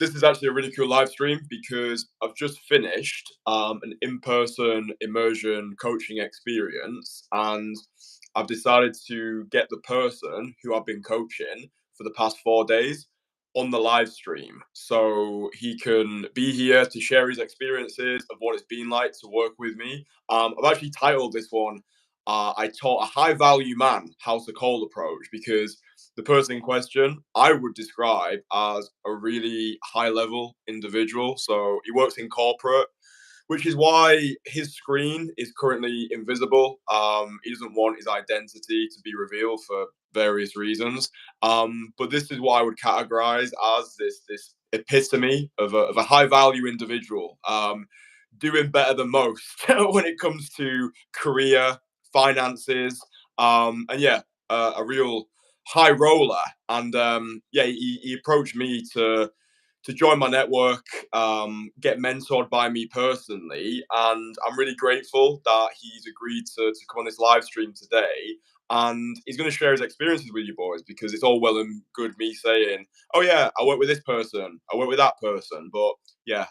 this is actually a really cool live stream because I've just finished an in-person immersion coaching experience, and I've decided to get the person who I've been coaching for the past 4 days on the live stream so he can be here to share his experiences of what it's been like to work with me. I've actually titled this one, I taught a high value man how to cold approach, because the person in question I would describe as a really high level individual. So he works in corporate, which is why his screen is currently invisible. He doesn't want his identity to be revealed for various reasons. But this is what I would categorize as this epitome of a high value individual, doing better than most when it comes to career, finances, and yeah, a real high roller. And yeah, he approached me to join my network, get mentored by me personally. And I'm really grateful that he's agreed to come on this live stream today. And he's going to share his experiences with you boys, because it's all well and good me saying, oh, yeah, I work with this person, I work with that person. But yeah,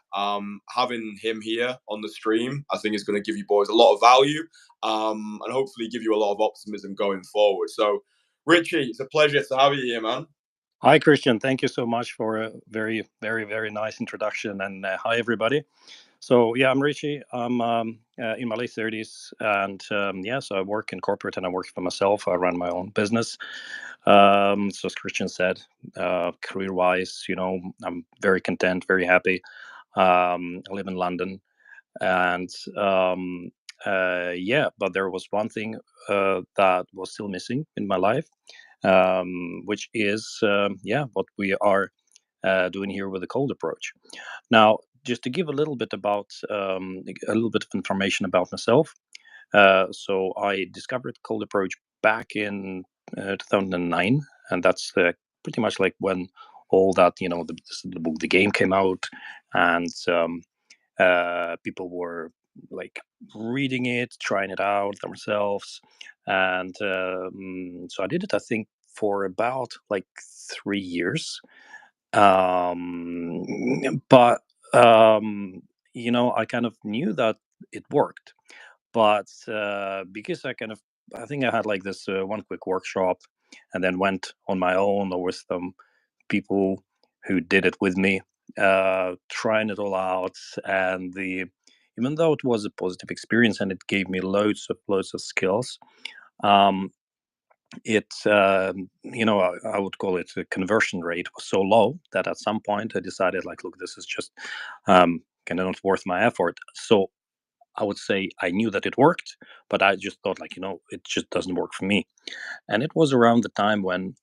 having him here on the stream, I think is going to give you boys a lot of value, and hopefully give you a lot of optimism going forward. So, Richie, it's a pleasure to have you here, man. Hi, Kristian. Thank you so much for a very, very, very nice introduction. And hi, everybody. So, yeah, I'm Richie. I'm in my late 30s. And yeah, so I work in corporate and I work for myself. I run my own business. So, as Kristian said, career wise, I'm very content, very happy. I live in London. And yeah, but there was one thing that was still missing in my life, which is yeah, what we are doing here with the cold approach. Now, just to give a little bit about a little bit of information about myself. So I discovered cold approach back in 2009, and that's pretty much like when all that the game came out, and people were like reading it, trying it out themselves, and so I did it. I think for about like 3 years, but I kind of knew that it worked, but because I think I had like this one quick workshop, and then went on my own or with some people who did it with me, trying it all out. And the even though it was a positive experience and it gave me loads of skills, um, I would call it a conversion rate was so low that at some point I decided, like, look, this is just kind of not worth my effort. So I would say I knew that it worked, but I just thought, like, it just doesn't work for me. And it was around the time when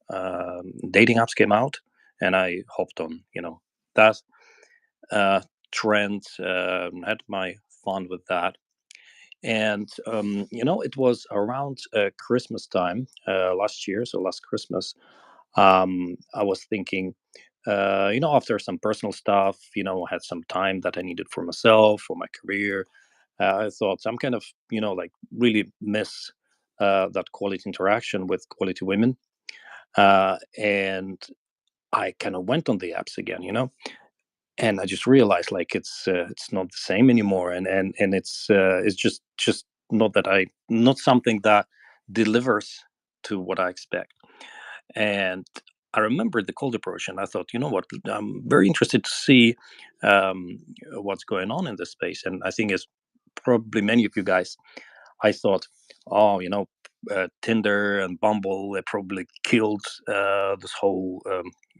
dating apps came out, and I hopped on, that uh, trend, had my fun with that. And it was around Christmas time last year, so last Christmas. I was thinking, after some personal stuff, I had some time that I needed for myself, for my career. I thought I'm kind of, like really miss that quality interaction with quality women. And I kind of went on the apps again, and I just realized, like, it's not the same anymore, and it's just not something that delivers to what I expect. And I remembered the cold approach, and I thought, you know what, I'm very interested to see what's going on in this space. And I think, as probably many of you guys, I thought, oh, Tinder and Bumble, they probably killed this whole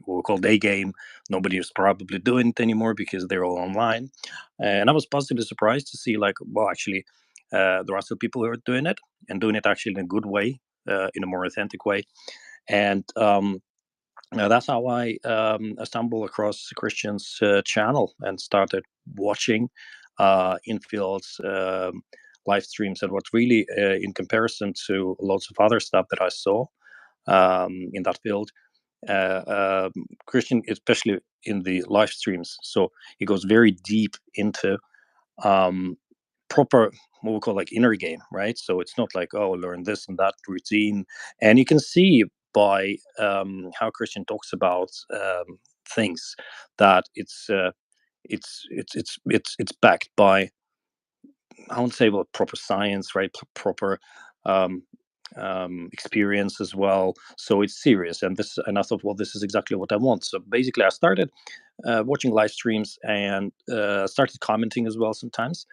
what we call day game. Nobody is probably doing it anymore because they're all online. And I was positively surprised to see, like, well, actually, there are still people who are doing it, and doing it actually in a good way, in a more authentic way. And that's how I stumbled across Christian's channel and started watching Infield's live streams. And what really, in comparison to lots of other stuff that I saw in that field, Christian, especially in the live streams, so he goes very deep into um, proper, what we call, like, inner game, right? So it's not like, oh, learn this and that routine. And you can see by how Christian talks about things that it's backed by, I won't say, well, proper science, right? Proper um, experience as well. So it's serious, and I thought, well, this is exactly what I want. So basically, I started watching live streams and started commenting as well sometimes,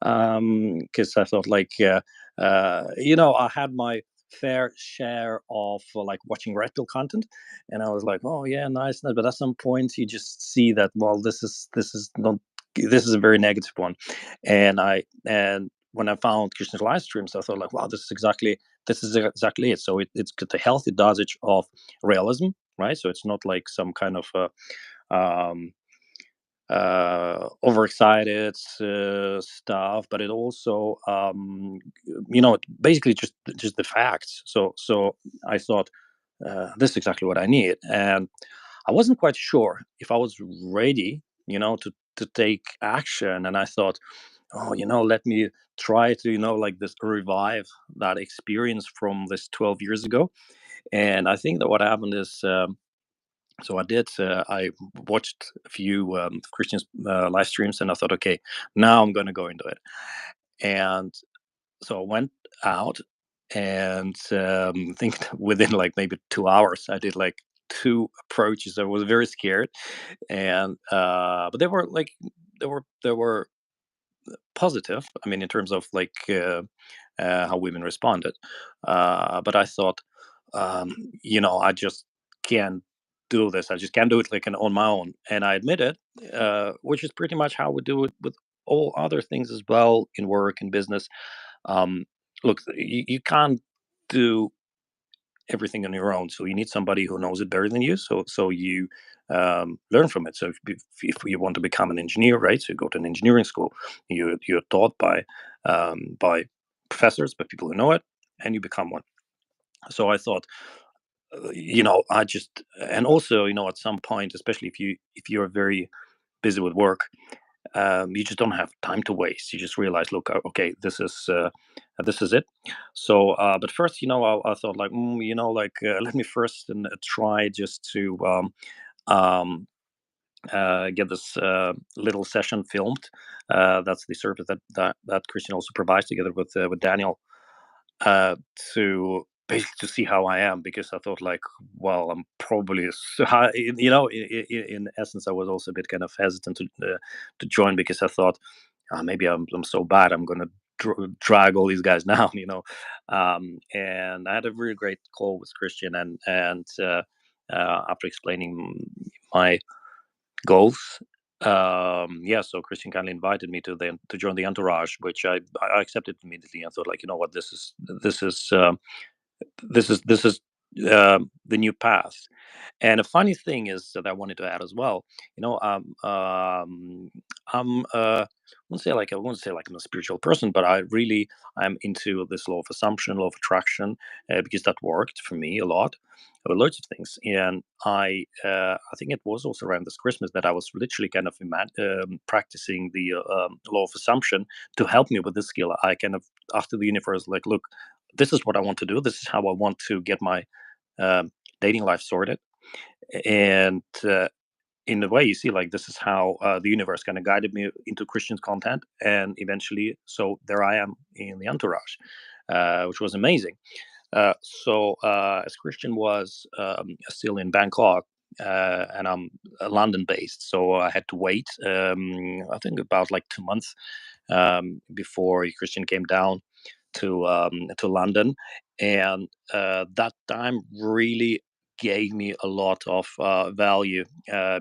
because I thought, like, I had my fair share of like watching red pill content, and I was like, oh yeah, nice, nice. But at some point, you just see that, well, this is not, this is a very negative one, and when I found Kristian's live streams, I thought, like, wow, this is exactly it. So it's got a healthy dosage of realism, right? So it's not like some kind of um, overexcited stuff, but it also, basically just the facts. So I thought, this is exactly what I need, and I wasn't quite sure if I was ready, to take action. And I thought, oh, let me try to, like, this revive that experience from this 12 years ago. And I think that what happened is, so I did. I watched a few Christian's live streams, and I thought, okay, now I'm going to go into it. And so I went out, and I think within like maybe 2 hours, I did like two approaches. I was very scared, and but they were positive. I mean, in terms of like how women responded. But I thought, um, I just can't do this. I just can't do it like on my own. And I admit it, which is pretty much how we do it with all other things as well, in work and business. Um, Look, you can't do everything on your own. So you need somebody who knows it better than you. So you learn from it. So if you want to become an engineer, right? So you go to an engineering school. You're taught by professors, by people who know it, and you become one. So I thought, I just, and also, at some point, especially if you're very busy with work, you just don't have time to waste. You just realize, look, okay, this is it. So, but first, I thought, like, like, let me first and try just to um, get this little session filmed. That's the service that Christian also provides together with Daniel, uh, to basically to see how I am, because I thought, like, well, I'm probably in essence, I was also a bit kind of hesitant to join, because I thought, maybe I'm so bad, I'm gonna drag all these guys down, and I had a really great call with Christian, and after explaining my goals. Yeah, so Christian kindly invited me to join the Entourage, which I accepted immediately. I thought, like, you know what, this is the new path. And a funny thing is that I wanted to add as well. I'm I won't say like I'm a spiritual person, but I'm into this law of assumption, law of attraction, because that worked for me a lot with loads of things. And I think it was also around this Christmas that I was literally kind of practicing the law of assumption to help me with this skill. I kind of asked the universe, like, look, this is what I want to do. This is how I want to get my um, dating life sorted. And in a way, you see, like, this is how the universe kind of guided me into Christian content, and eventually, so there I am in the Entourage, which was amazing. As Christian was still in Bangkok, and I'm London based, so I had to wait. I think about like 2 months before Christian came down to London, and that time really gave me a lot of value,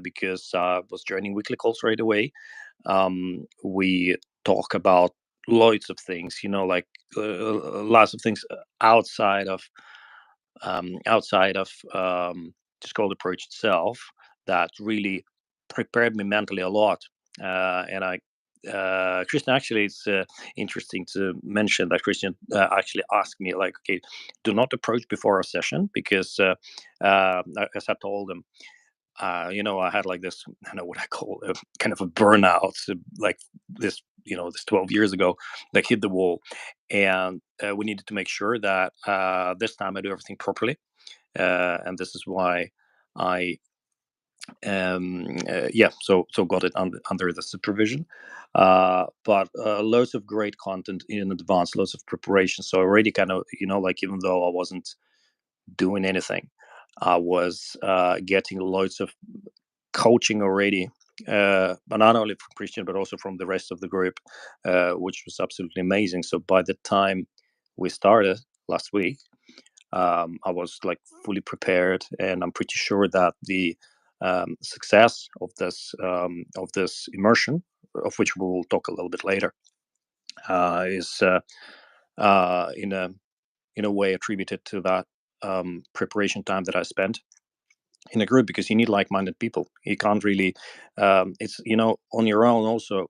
because I was joining weekly calls right away. We talk about loads of things, like lots of things outside of just cold approach itself, that really prepared me mentally a lot. And I Christian, actually, it's interesting to mention that Christian actually asked me, like, okay, do not approach before a session, because as I told him, I had like this, I don't know what I call a kind of a burnout, like this 12 years ago, like, hit the wall. And we needed to make sure that this time I do everything properly. And this is why I So got it under the supervision, but loads of great content in advance, loads of preparation. So already kind of, like, even though I wasn't doing anything, I was getting loads of coaching already, but not only from Christian but also from the rest of the group, which was absolutely amazing. So by the time we started last week, I was like fully prepared, and I'm pretty sure that the success of this immersion, of which we will talk a little bit later, is in a way attributed to that preparation time that I spent in a group, because you need like-minded people. You can't really, it's, on your own also,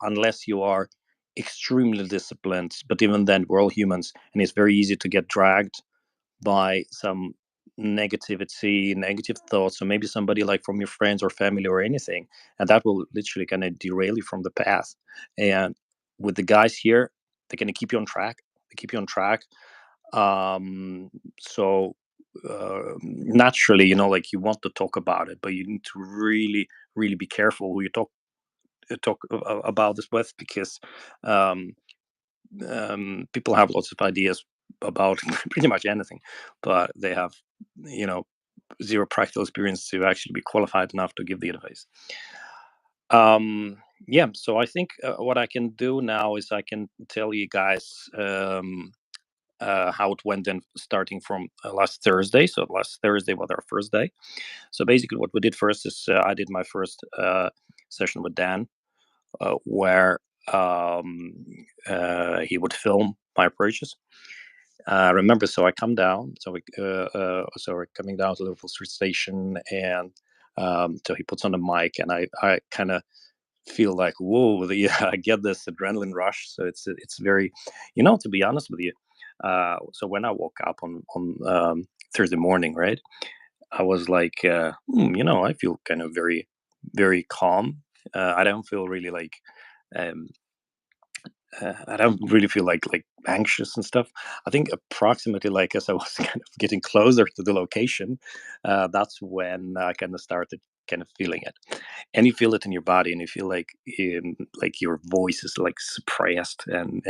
unless you are extremely disciplined. But even then, we're all humans, and it's very easy to get dragged by some negativity, negative thoughts, or maybe somebody like from your friends or family or anything, and that will literally kind of derail you from the path. And with the guys here, they're going to keep you on track. They keep you on track. So naturally, like, you want to talk about it, but you need to really, really be careful who you talk about this with, because um, people have lots of ideas about pretty much anything, but they have, you know, zero practical experience to actually be qualified enough to give the advice. So I think what I can do now is I can tell you guys how it went then, starting from last Thursday. So last Thursday was our first day. So basically, what we did first is I did my first session with Dan, where he would film my approaches. Remember, so I come down. So we're coming down to Liverpool Street Station, and so he puts on the mic, and I kind of feel like, whoa, I get this adrenaline rush. So it's very, to be honest with you. So when I woke up on Thursday morning, right, I was like, I feel kind of very, very calm. I don't feel really like um, I don't really feel like anxious and stuff. I think approximately, like, as I was kind of getting closer to the location, that's when I kind of started kind of feeling it, and you feel it in your body, and you feel like your voice is like suppressed, and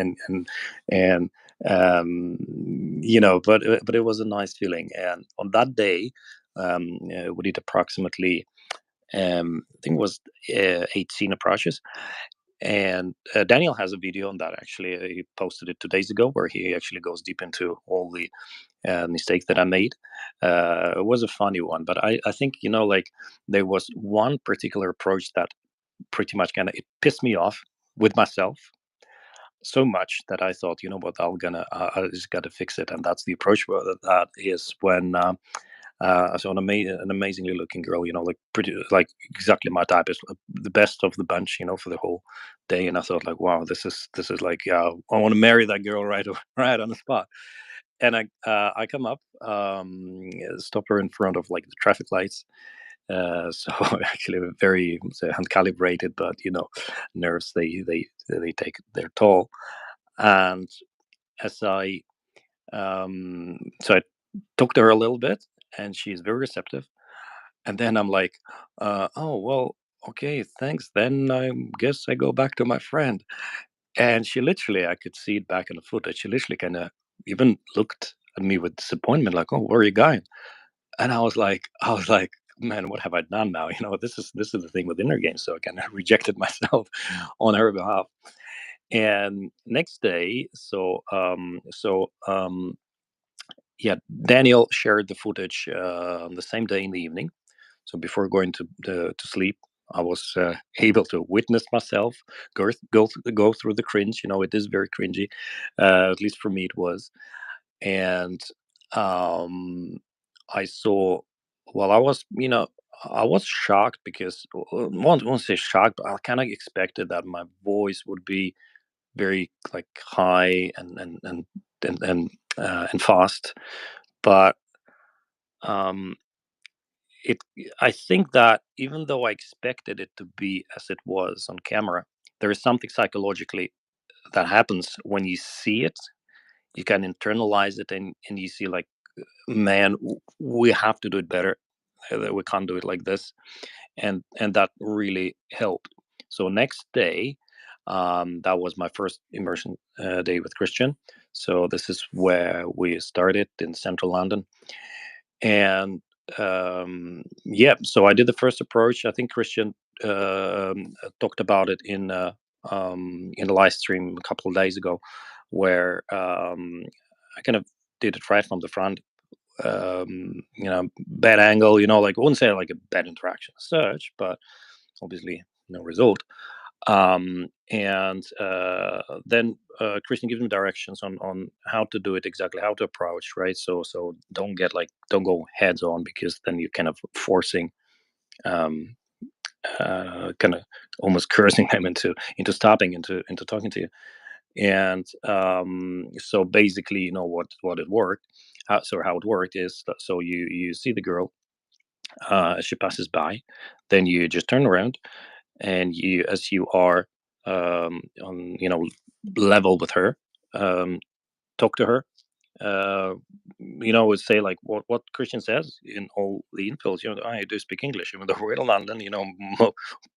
but it was a nice feeling. And on that day, we did approximately, I think it was 18 approaches, and Daniel has a video on that. Actually, he posted it 2 days ago, where he actually goes deep into all the mistakes that I made. It was a funny one, but I think, like, there was one particular approach that pretty much kind of it pissed me off with myself so much that I thought, you know what, I just got to fix it. And that's the approach that is when I saw an amazingly looking girl, like pretty, like exactly my type, is the best of the bunch, for the whole day. And I thought, like, wow, this is like, yeah, I want to marry that girl right right on the spot. And I come up, stop her in front of like the traffic lights. So actually very uncalibrated, but nerves, they take their toll. And as I talked to her a little bit, and she's very receptive. And then I'm like, oh, well, okay, thanks. Then I guess I go back to my friend. And she literally, I could see it back in the footage. She literally kind of even looked at me with disappointment, like, oh, where are you going? And I was like, man, what have I done now? This is the thing with inner games. So I kind of rejected myself on her behalf. And next day, yeah, Daniel shared the footage on the same day in the evening. So before going to sleep, I was able to witness myself go through the cringe. It is very cringy, at least for me it was. And um, I saw. Well, I was shocked, because won't say shocked, but I kind of expected that my voice would be very like high and fast, but um, it I think that even though I expected it to be as it was on camera, there is something psychologically that happens when you see it. You can internalize it, and you see, like, man, we have to do it better. we can't do it like this. And that really helped. So next day, that was my first immersion day with Kristian. So this is where we started in central London. And yeah, so I did the first approach. I think Kristian talked about it in a live stream a couple of days ago, where I kind of did it right from the front. Bad angle, like I wouldn't say like a bad interaction as such, but obviously no result. And then Christian gives me directions on how to do it exactly, how to approach, right? So don't go heads on, because then you're kind of forcing, um, kind of almost cursing them into stopping, into talking to you. And so basically, what it worked. How it worked is that, so you see the girl as she passes by, then you just turn around, and as you are on level with her, um, talk to her. uh, would say like what Christian says in all the infills. I do speak English, even though we're in London.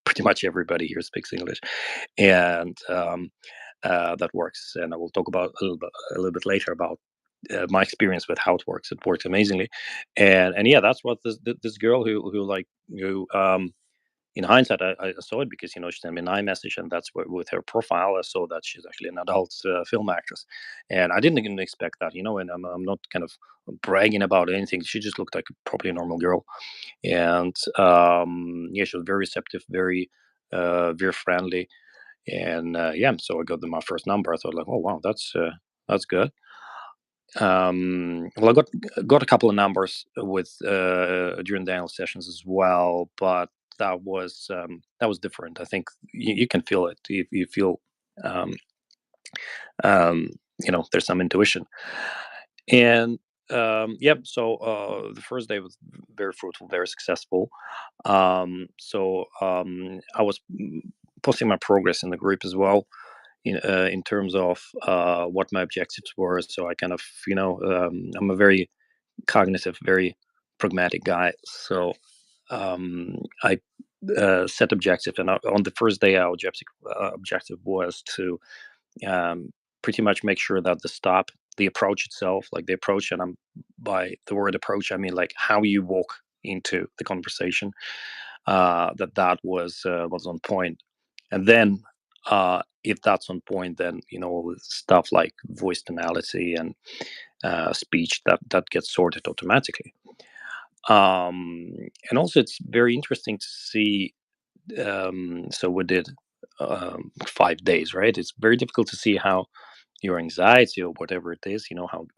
Pretty much everybody here speaks English. And that works, and I will talk about a little bit later about my experience with how it works. It worked amazingly. And yeah, that's what this girl who in hindsight, I saw it because she sent me an iMessage, and that's where, with her profile, I saw that she's actually an adult film actress, and I didn't even expect that. And I'm not kind of bragging about anything. She just looked like a probably normal girl, and yeah, she was very receptive, very friendly, and yeah. So I got my first number. I thought like, oh wow, that's good. Well, I got a couple of numbers with during the annual sessions as well, but that was different. I think you can feel it. You feel, um, there's some intuition. And yep. So the first day was very fruitful, very successful. So I was posting my progress in the group as well, in terms of what my objectives were. So I kind of, I'm a very cognitive, very pragmatic guy. So I set objective, and on the first day, our objective was to um, pretty much make sure that the approach itself, like the approach, and I'm by the word approach, I mean like how you walk into the conversation, that was on point. And then if that's on point, then stuff like voice tonality and speech, that gets sorted automatically. And also it's very interesting to see. So we did 5 days, right? It's very difficult to see how your anxiety or whatever it is,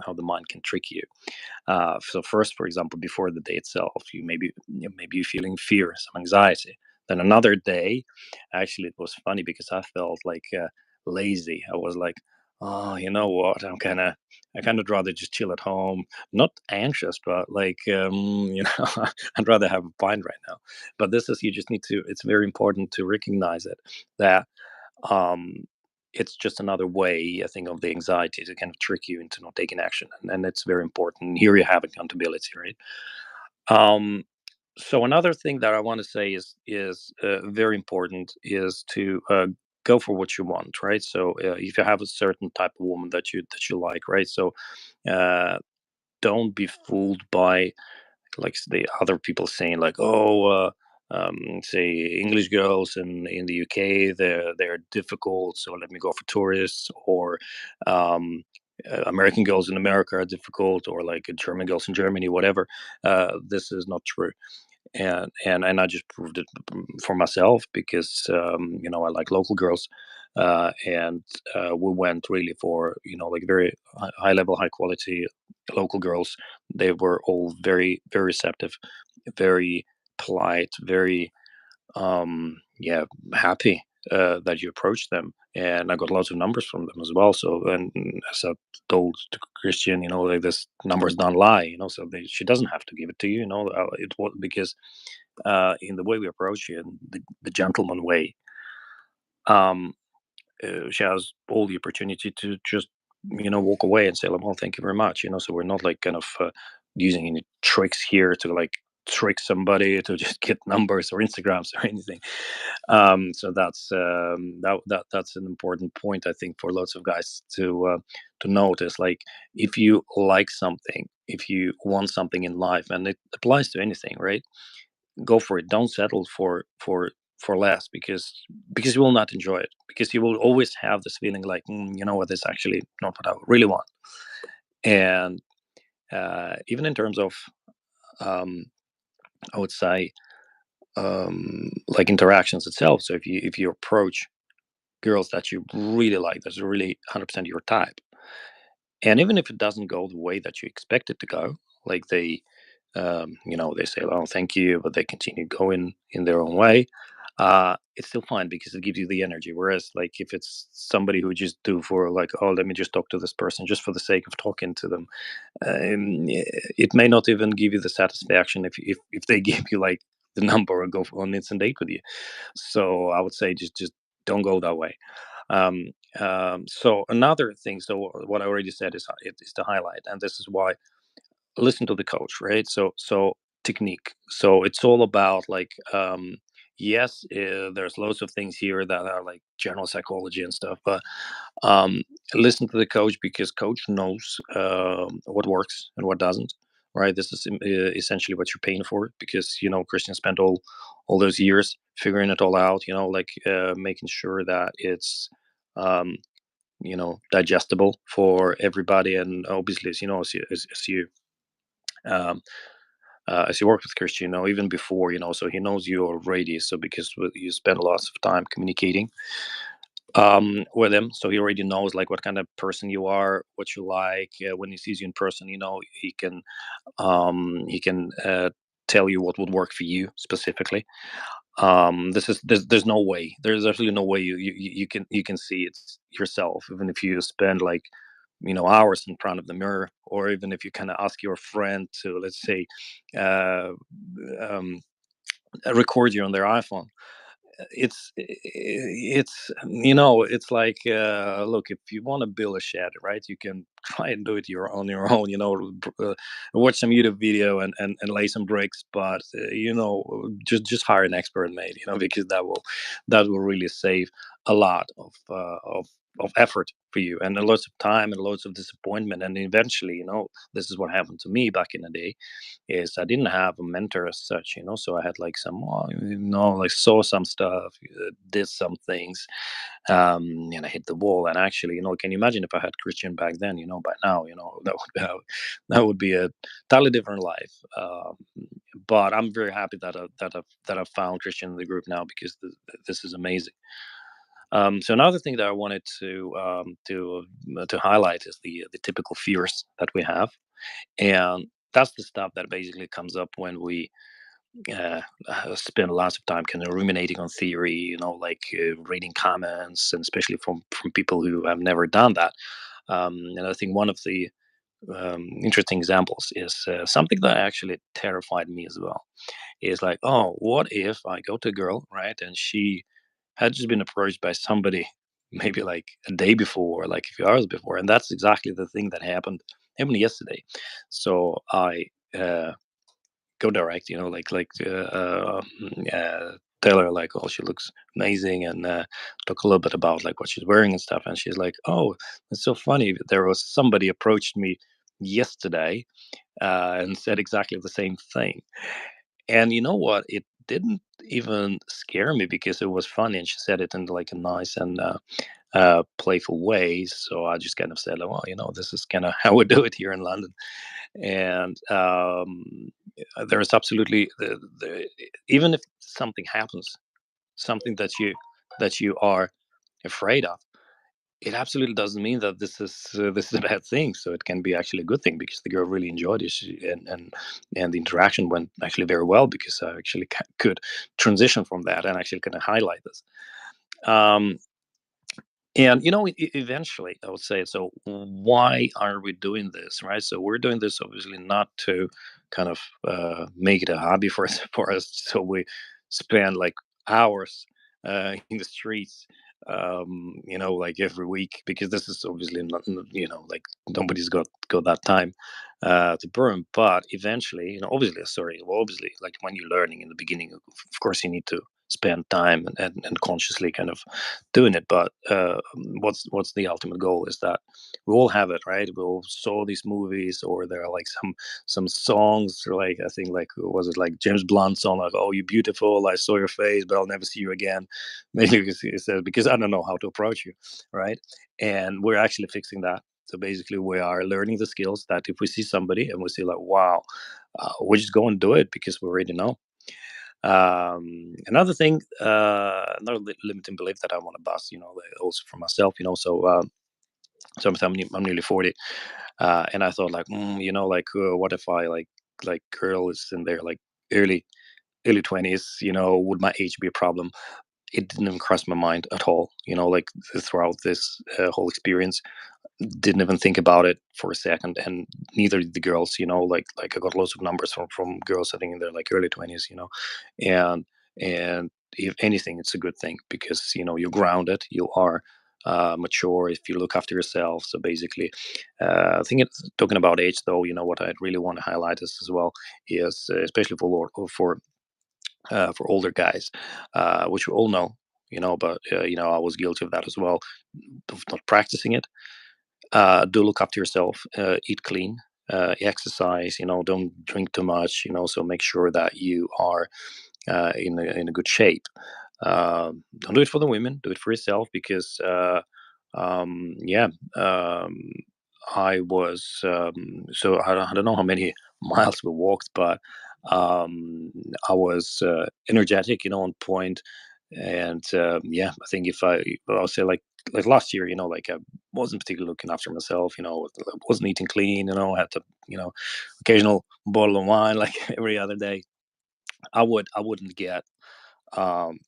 how the mind can trick you. So first, for example, before the day itself, maybe you're feeling fear, some anxiety. Then another day, actually, it was funny because I felt like lazy. I was like, oh, you know what? I kind of rather just chill at home. Not anxious, but like, I'd rather have a pint right now. But this is, you just need to. It's very important to recognize it, that um, it's just another way, I think, of the anxiety to kind of trick you into not taking action, and it's very important. Here you have accountability, right? Um, so another thing that I want to say is very important is to go for what you want, right? So if you have a certain type of woman that you like, right? So uh, don't be fooled by like the other people saying like, oh, say English girls in the UK, they're difficult, so let me go for tourists. Or um, American girls in America are difficult, or like German girls in Germany, whatever. This is not true. And I just proved it for myself, because I like local girls, and we went really for like very high level, high quality local girls. They were all very very receptive, very polite, very yeah, happy that you approached them, and I got lots of numbers from them as well. So, and as I told to Christian, like this numbers don't lie, so she doesn't have to give it to you, it was because in the way we approach it, the gentleman way, um, she has all the opportunity to just walk away and say like, well, thank you very much, so we're not like kind of using any tricks here to like trick somebody to just get numbers or Instagrams or anything. So that's an important point, I think, for lots of guys to notice. Like, if you like something, if you want something in life, and it applies to anything, right? Go for it. Don't settle for less, because you will not enjoy it, because you will always have this feeling like, you know what, this is actually not what I really want. And even in terms of, um, I would say, like interactions itself. So if you approach girls that you really like, that's really 100% your type, and even if it doesn't go the way that you expect it to go, like they say, oh, thank you, but they continue going in their own way, it's still fine, because it gives you the energy. Whereas, like, if it's somebody who just do for, like, oh, let me just talk to this person just for the sake of talking to them, it may not even give you the satisfaction if they give you, like, the number or go on instant date with you. So I would say, just don't go that way. um, so another thing, so what I already said is, it is to highlight, and this is why, listen to the coach, right? So technique. So it's all about, like, yes, there's loads of things here that are like general psychology and stuff, but um, listen to the coach, because coach knows what works and what doesn't. Right? This is essentially what you're paying for, because Christian spent all those years figuring it all out. Like, making sure that it's um, digestible for everybody, and obviously, um, as you work with Christian, even before, so he knows you already. So because you spend lots of time communicating with him, so he already knows, like, what kind of person you are, what you like. When he sees you in person, he can tell you what would work for you specifically. There's no way, there's absolutely no way you can see it yourself, even if you spend, like, hours in front of the mirror, or even if you kind of ask your friend to, let's say, uh, um, record you on their iPhone. It's like, look, if you want to build a shed, right, you can try and do it on your own, watch some YouTube video and lay some bricks, but just hire an expert mate, because that will really save a lot of effort for you, and lots of time and lots of disappointment. And eventually, this is what happened to me back in the day, is I didn't have a mentor as such, so I had, like, some, like, saw some stuff, did some things, and I hit the wall. And actually, can you imagine if I had Christian back then? By now, that would be a totally different life. But I'm very happy that I found Christian in the group now, because this is amazing. So another thing that I wanted to highlight is the typical fears that we have, and that's the stuff that basically comes up when we spend lots of time kind of ruminating on theory, like, reading comments, and especially from people who have never done that. And I think one of the interesting examples is something that actually terrified me as well. Is like, oh, what if I go to a girl, right, and she had just been approached by somebody maybe like a day before, like a few hours before, and that's exactly the thing that happened yesterday. So I go direct, tell her, like, oh, she looks amazing, and talk a little bit about, like, what she's wearing and stuff. And she's like, oh, it's so funny. There was somebody approached me yesterday and said exactly the same thing. And you know what? It didn't even scare me, because it was funny, and she said it in, like, a nice and playful way. So I just kind of said, like, well, this is kind of how we do it here in London. And there is absolutely even if something happens, something that you are afraid of, it absolutely doesn't mean that this is a bad thing. So it can be actually a good thing, because the girl really enjoyed it, and the interaction went actually very well, because I actually could transition from that and actually kind of highlight this. Um, and eventually, I would say, so why are we doing this, right? So we're doing this obviously not to kind of make it a hobby for us, so we spend, like, hours in the streets, like, every week, because this is obviously not, like, nobody's got that time. to burn. But eventually, obviously, sorry, well, obviously, like when you're learning in the beginning, of course, you need to spend time and consciously kind of doing it. But what's the ultimate goal is that we all have it, right? We all saw these movies, or there are like some songs, like I think like was it like James Blunt song, like "Oh, you're beautiful, I saw your face, but I'll never see you again." Maybe because he says, because I don't know how to approach you, right? And we're actually fixing that. So basically, we are learning the skills that if we see somebody and we see like, wow, we just go and do it because we already know. Another thing, another limiting belief that I want to bust, like, also for myself, so I'm nearly 40, and I thought like, like, what if I like girl is in their like early early 20s, would my age be a problem? It didn't even cross my mind at all, like throughout this whole experience. Didn't even think about it for a second, and neither did the girls. Like I got lots of numbers from girls I think in their like early 20s, and and if anything, it's a good thing because you're grounded, you are mature if you look after yourself. So basically, I think it's talking about age though. What I really want to highlight is as well is especially for older guys, which we all know. But I was guilty of that as well, of not practicing it. Do look after yourself, eat clean, exercise, don't drink too much, so make sure that you are in a good shape. Don't do it for the women, do it for yourself because, yeah, I was, so I don't know how many miles we walked, but I was energetic, on point. And yeah, I think if I'll say like last year, like I wasn't particularly looking after myself, wasn't eating clean, had to, occasional bottle of wine like every other day. I wouldn't get um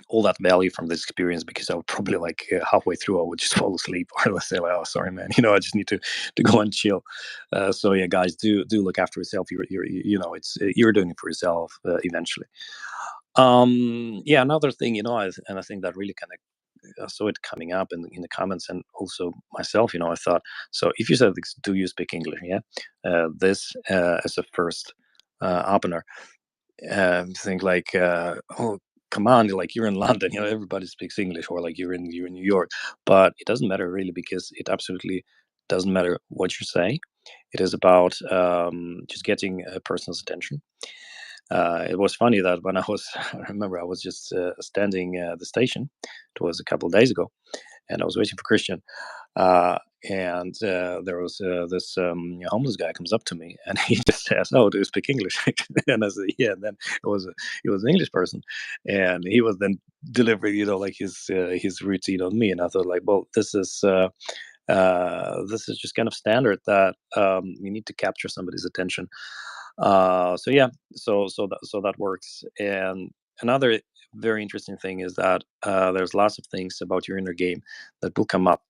all that value from this experience because I would probably like halfway through I would just fall asleep or let's say like, oh sorry man, I just need to go and chill. So yeah, guys, do look after yourself. It's you're doing it for yourself eventually. Yeah, another thing, and I think that really kind of I saw it coming up in the comments and also myself. I thought, so if you said this, do you speak English? Yeah, this as a first opener, think like, oh come on, like you're in London, everybody speaks English, or like you're in New York. But it doesn't matter really because it absolutely doesn't matter what you say. It is about just getting a person's attention. It was funny that when I was, I remember I was just standing at the station. It was a couple of days ago, and I was waiting for Christian. And there was this homeless guy comes up to me, and he just says, "Oh, do you speak English?" And I said, "Yeah." And then it was an English person, and he was then delivering, like his routine on me. And I thought, like, well, this is just kind of standard that you need to capture somebody's attention. So yeah, so that works. And another very interesting thing is that there's lots of things about your inner game that will come up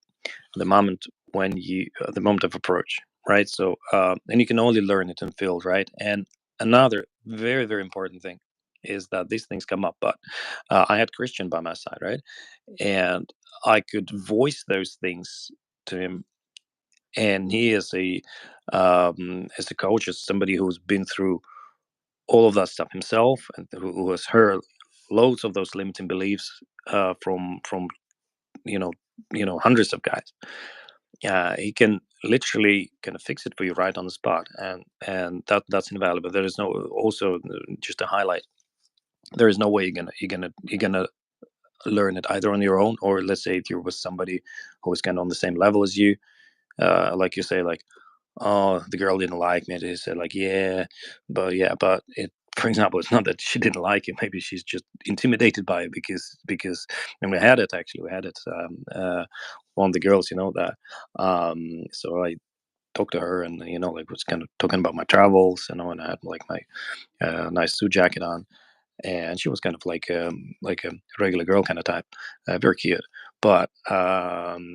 the moment the moment of approach, right? So and you can only learn it in field, right? And another very very important thing is that these things come up, but I had Christian by my side, right? And I could voice those things to him, and he is as a coach, as somebody who's been through all of that stuff himself, and who has heard loads of those limiting beliefs from you know hundreds of guys. He can literally kind of fix it for you right on the spot, and that's invaluable. There is no, also just to highlight, there is no way you're gonna learn it either on your own, or let's say if you're with somebody who is kind of on the same level as you. Like you say, like, oh, the girl didn't like me. They said like, yeah, but it, for example, it's not that she didn't like it. Maybe she's just intimidated by it because and we had it. One of the girls, that. So I talked to her, and like was kind of talking about my travels, and I had like my nice suit jacket on, and she was kind of like a regular girl kind of type, very cute, but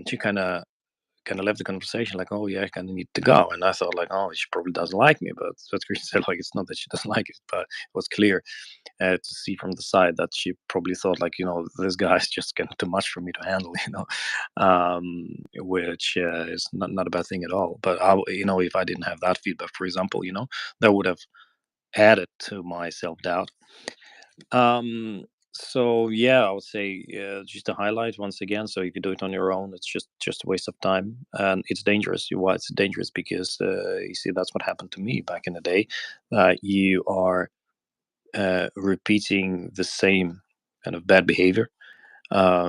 she kind of kind of left the conversation like, oh yeah, I kind of need to go. And I thought like, oh, she probably doesn't like me. But Christian said like, it's not that she doesn't like it, but it was clear to see from the side that she probably thought like, this guy's just kind of too much for me to handle, which is not a bad thing at all. But if I didn't have that feedback, for example, that would have added to my self-doubt. So yeah, I would say just to highlight once again. So if you do it on your own, it's just a waste of time, and it's dangerous. Why it's dangerous? Because you see, that's what happened to me back in the day. You are repeating the same kind of bad behavior,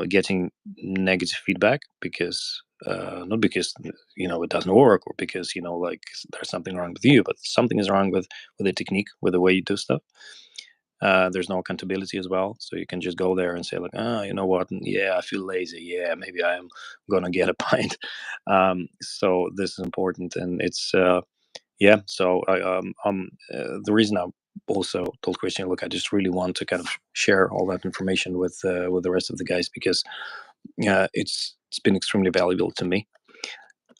getting negative feedback because not because it doesn't work, or because like there's something wrong with you, but something is wrong with the technique, with the way you do stuff. There's no accountability as well, so you can just go there and say like, you know what? Yeah, I feel lazy. Yeah, maybe I am gonna get a pint. So this is important, and it's yeah. So the reason I also told Christian, look, I just really want to kind of share all that information with the rest of the guys, because it's been extremely valuable to me.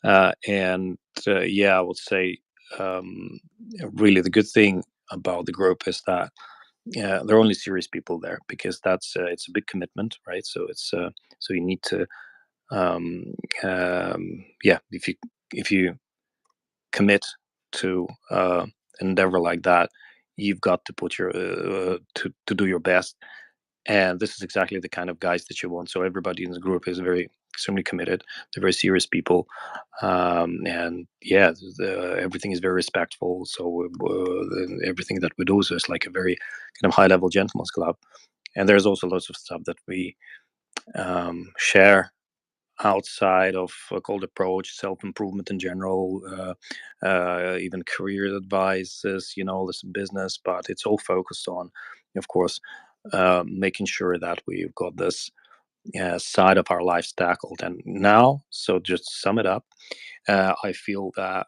And yeah, I would say really the good thing about the group is that there are only serious people there, because it's a big commitment, right? So it's so you need to um, yeah, if you commit to an endeavor like that, you've got to put your to do your best. And this is exactly the kind of guys that you want. So everybody in the group is very extremely committed. They're very serious people, and yeah, everything is very respectful. So everything that we do is like a very kind of high level gentleman's club. And there's also lots of stuff that we share outside of cold approach, self improvement in general, even career advices, listen, business, but it's all focused on, of course, making sure that we've got this side of our lives tackled. And now, so just to sum it up, I feel that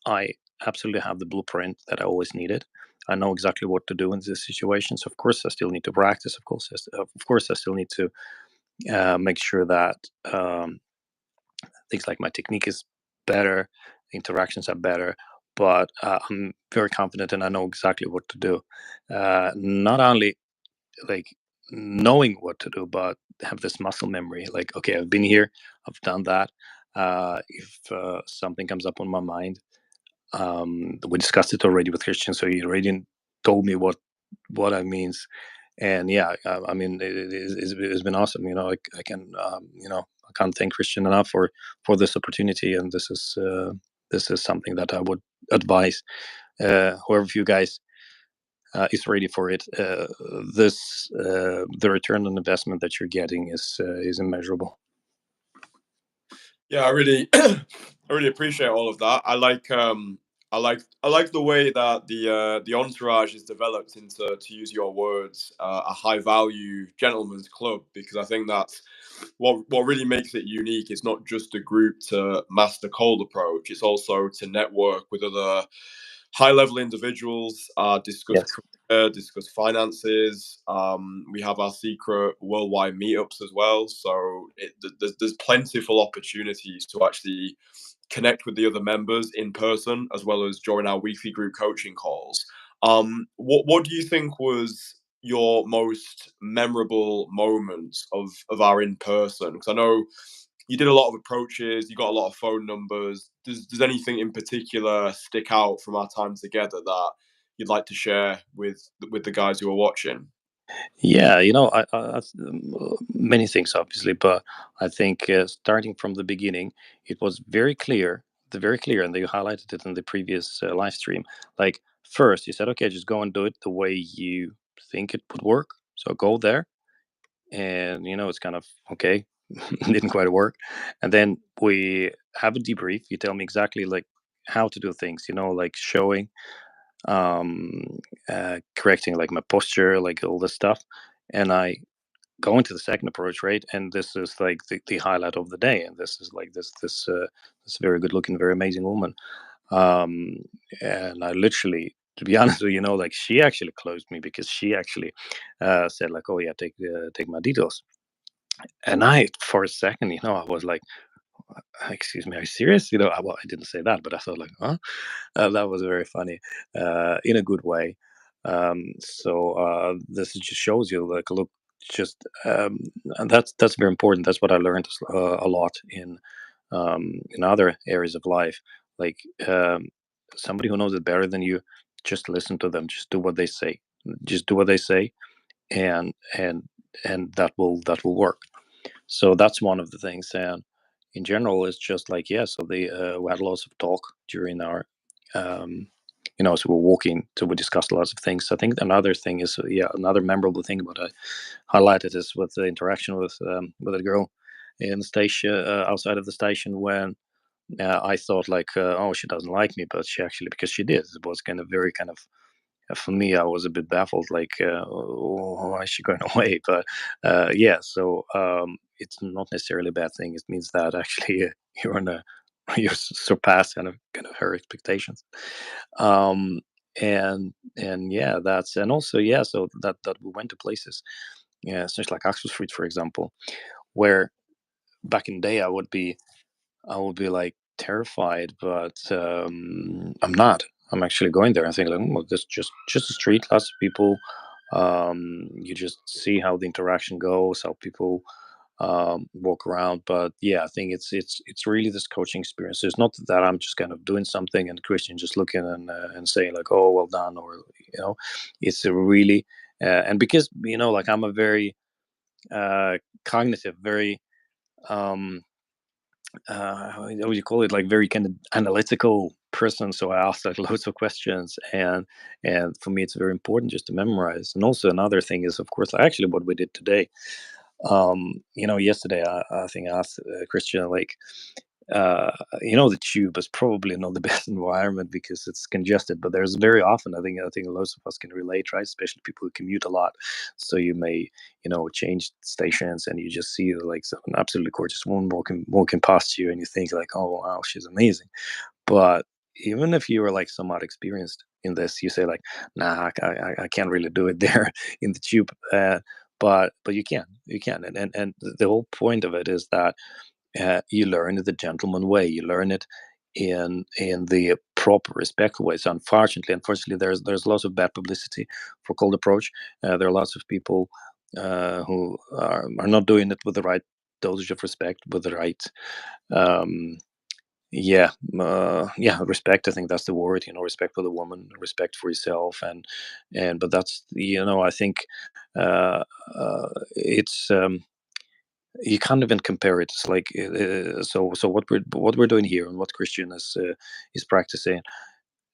I absolutely have the blueprint that I always needed. I know exactly what to do in these situations. Of course, I still need to practice. Of course, I still need to make sure that things like my technique is better, interactions are better. But I'm very confident, and I know exactly what to do. Not only like knowing what to do, but have this muscle memory. Like, okay, I've been here, I've done that. If something comes up on my mind, we discussed it already with Christian, so he already told me what I means. And yeah, I mean, it's been awesome. I can, I can't thank Christian enough for this opportunity, and this is something that I would advise whoever of you guys is ready for it. The return on investment that you're getting is immeasurable. Yeah, I really, I really appreciate all of that. I like the way that the entourage is developed into, to use your words, a high value gentleman's club, because I think that's what really makes it unique. It's not just a group to master cold approach; it's also to network with other high level individuals, discuss Yes. career, discuss finances. We have our secret worldwide meetups as well. So there's plentiful opportunities to actually connect with the other members in person, as well as join our weekly group coaching calls. What do you think was your most memorable moment of our in person? Because I know you did a lot of approaches, you got a lot of phone numbers. Does anything in particular stick out from our time together that you'd like to share with the guys who are watching? Yeah, many things obviously, but I think starting from the beginning, it was very clear, and you highlighted it in the previous live stream. Like first, you said, okay, just go and do it the way you think it would work. So go there, and it's kind of okay, didn't quite work. And then we have a debrief. You tell me exactly like how to do things. Like showing correcting like my posture, like all this stuff. And I go into the second approach, right? And this is like the highlight of the day. And this is like this very good looking, very amazing woman. Um, and I literally, to be honest with you, like she actually closed me, because she actually said like, "Oh yeah, take my details." And I, for a second, I was like, excuse me, are you serious? Well, I didn't say that, but I thought like, huh? That was very funny, in a good way. This just shows you, like, look, just and that's very important. That's what I learned a lot in other areas of life. Like, somebody who knows it better than you, just listen to them. Just do what they say. Just do what they say, and and and that will work. So that's one of the things. And in general, it's just like, yeah. So we had lots of talk during our, um, as we were walking. So we discussed lots of things. I think another thing is, yeah, another memorable thing about I highlighted is with the interaction with a girl in the station, outside of the station, when I thought like, oh, she doesn't like me, but she actually, because she did, it was kind of very kind of, for me, I was a bit baffled, like, oh, why is she going away? But yeah, so it's not necessarily a bad thing. It means that actually you're on a you surpass kind of her expectations. Um, and yeah, that's, and also, yeah, so that we went to places, yeah, such like Axel, for example, where back in the day I would be like terrified, but I'm not. I'm actually going there and think like, well, this just a street, lots of people. You just see how the interaction goes, how people walk around. But yeah, I think it's really this coaching experience. It's not that I'm just kind of doing something and Christian just looking and saying like, oh, well done, or you know, it's a really and because like I'm a very cognitive, very um how would you call it, like very kind of analytical person. So I ask like loads of questions, and for me it's very important just to memorize. And also another thing is, of course, actually what we did today. Yesterday I think I asked Christian, like, uh, the tube is probably not the best environment because it's congested, but there's very often, I think lots of us can relate, right? Especially people who commute a lot. So you may, change stations and you just see like an absolutely gorgeous woman walking past you, and you think like, oh wow, she's amazing. But even if you are like somewhat experienced in this, you say like, nah, I can't really do it there in the tube. But you can, and the whole point of it is that you learn it the gentleman way. You learn it in the proper, respectful way. So unfortunately, there's lots of bad publicity for cold approach. There are lots of people who are not doing it with the right dosage of respect, with the right um, respect. I think that's the word. Respect for the woman, respect for yourself, and but that's, I think it's. You can't even compare it. It's like, so what we're doing here, and what Christian is practicing,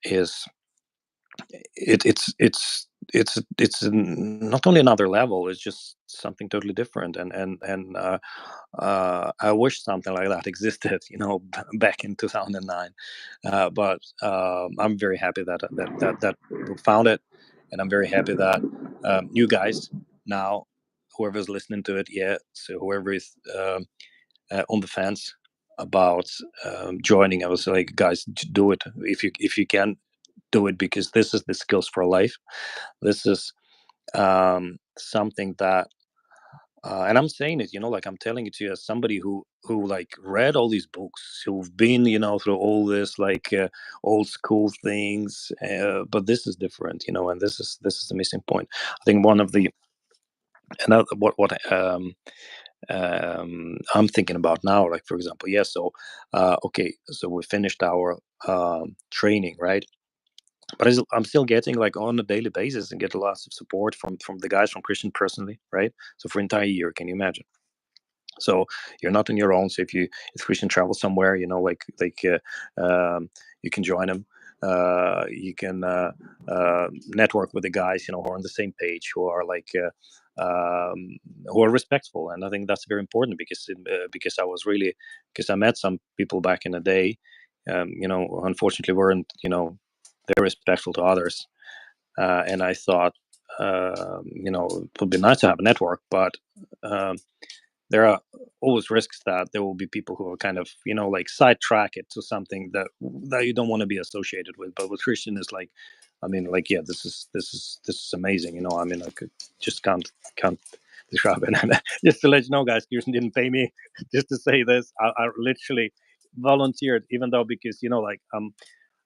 is it's not only another level. It's just something totally different. And I wish something like that existed, back in 2009. But I'm very happy that we found it, and I'm very happy that you guys now, whoever's listening to it, yeah, so whoever is on the fence about joining, I was like, guys, do it if you can. Do it, because this is the skills for life. This is something that, and I'm saying it, like I'm telling it to you as somebody who like read all these books, who've been, through all this, like old school things. But this is different, and this is the missing point. I think one of the another what I'm thinking about now, like for example, yeah. So, okay, so we finished our training, right? But I'm still getting like on a daily basis and get lots of support from the guys from Christian personally, right? So for entire year, can you imagine? So you're not on your own. So if Christian travels somewhere, you can join him. You can network with the guys, who are on the same page, who are like who are respectful. And I think that's very important, because I met some people back in the day, unfortunately weren't, very respectful to others. And I thought, it would be nice to have a network, but um, there are always risks that there will be people who are kind of, like sidetrack it to something that you don't want to be associated with. But with Christian is like, I mean, like, yeah, this is amazing. I mean, I could just can't. the shop. And just to let you know, guys, Kirsten didn't pay me just to say this. I literally volunteered, even though because like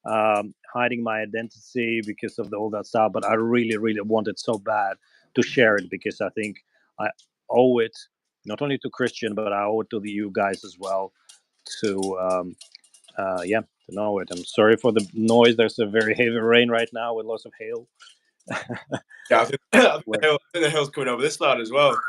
hiding my identity because of all that stuff. But I really, really wanted so bad to share it because I think I owe it not only to Kristian, but I owe it to you guys as well to yeah, to know it. I'm sorry for the noise. There's a very heavy rain right now with lots of hail. Yeah, I think the hail's coming over this side as well.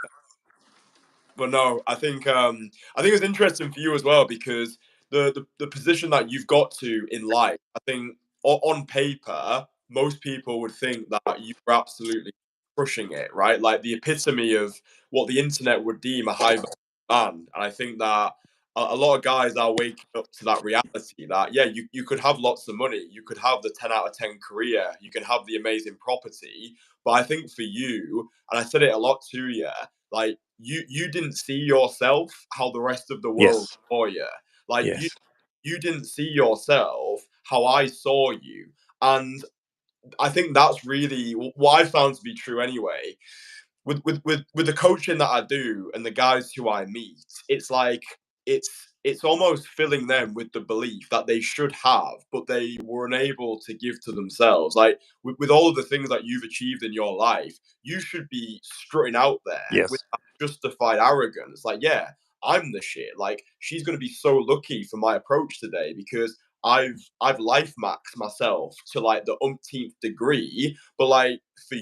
But no, I think it was interesting for you as well because the position that you've got to in life, I think on paper, most people would think that you were absolutely crushing it, right? Like the epitome of what the internet would deem a high value man. And I think that a lot of guys are waking up to that reality that yeah, you could have lots of money, you could have the 10 out of 10 career, you can have the amazing property. But I think for you, and I said it a lot to you, like you didn't see yourself how the rest of the world Yes. saw you. Like Yes. you didn't see yourself how I saw you. And I think that's really what I found to be true anyway. With the coaching that I do and the guys who I meet, it's like it's it's almost filling them with the belief that they should have, but they were unable to give to themselves. Like with all of the things that you've achieved in your life, you should be strutting out there with Yes. that justified arrogance. Like, yeah, I'm the shit. Like, she's gonna be so lucky for my approach today because I've life maxed myself to like the umpteenth degree. But like for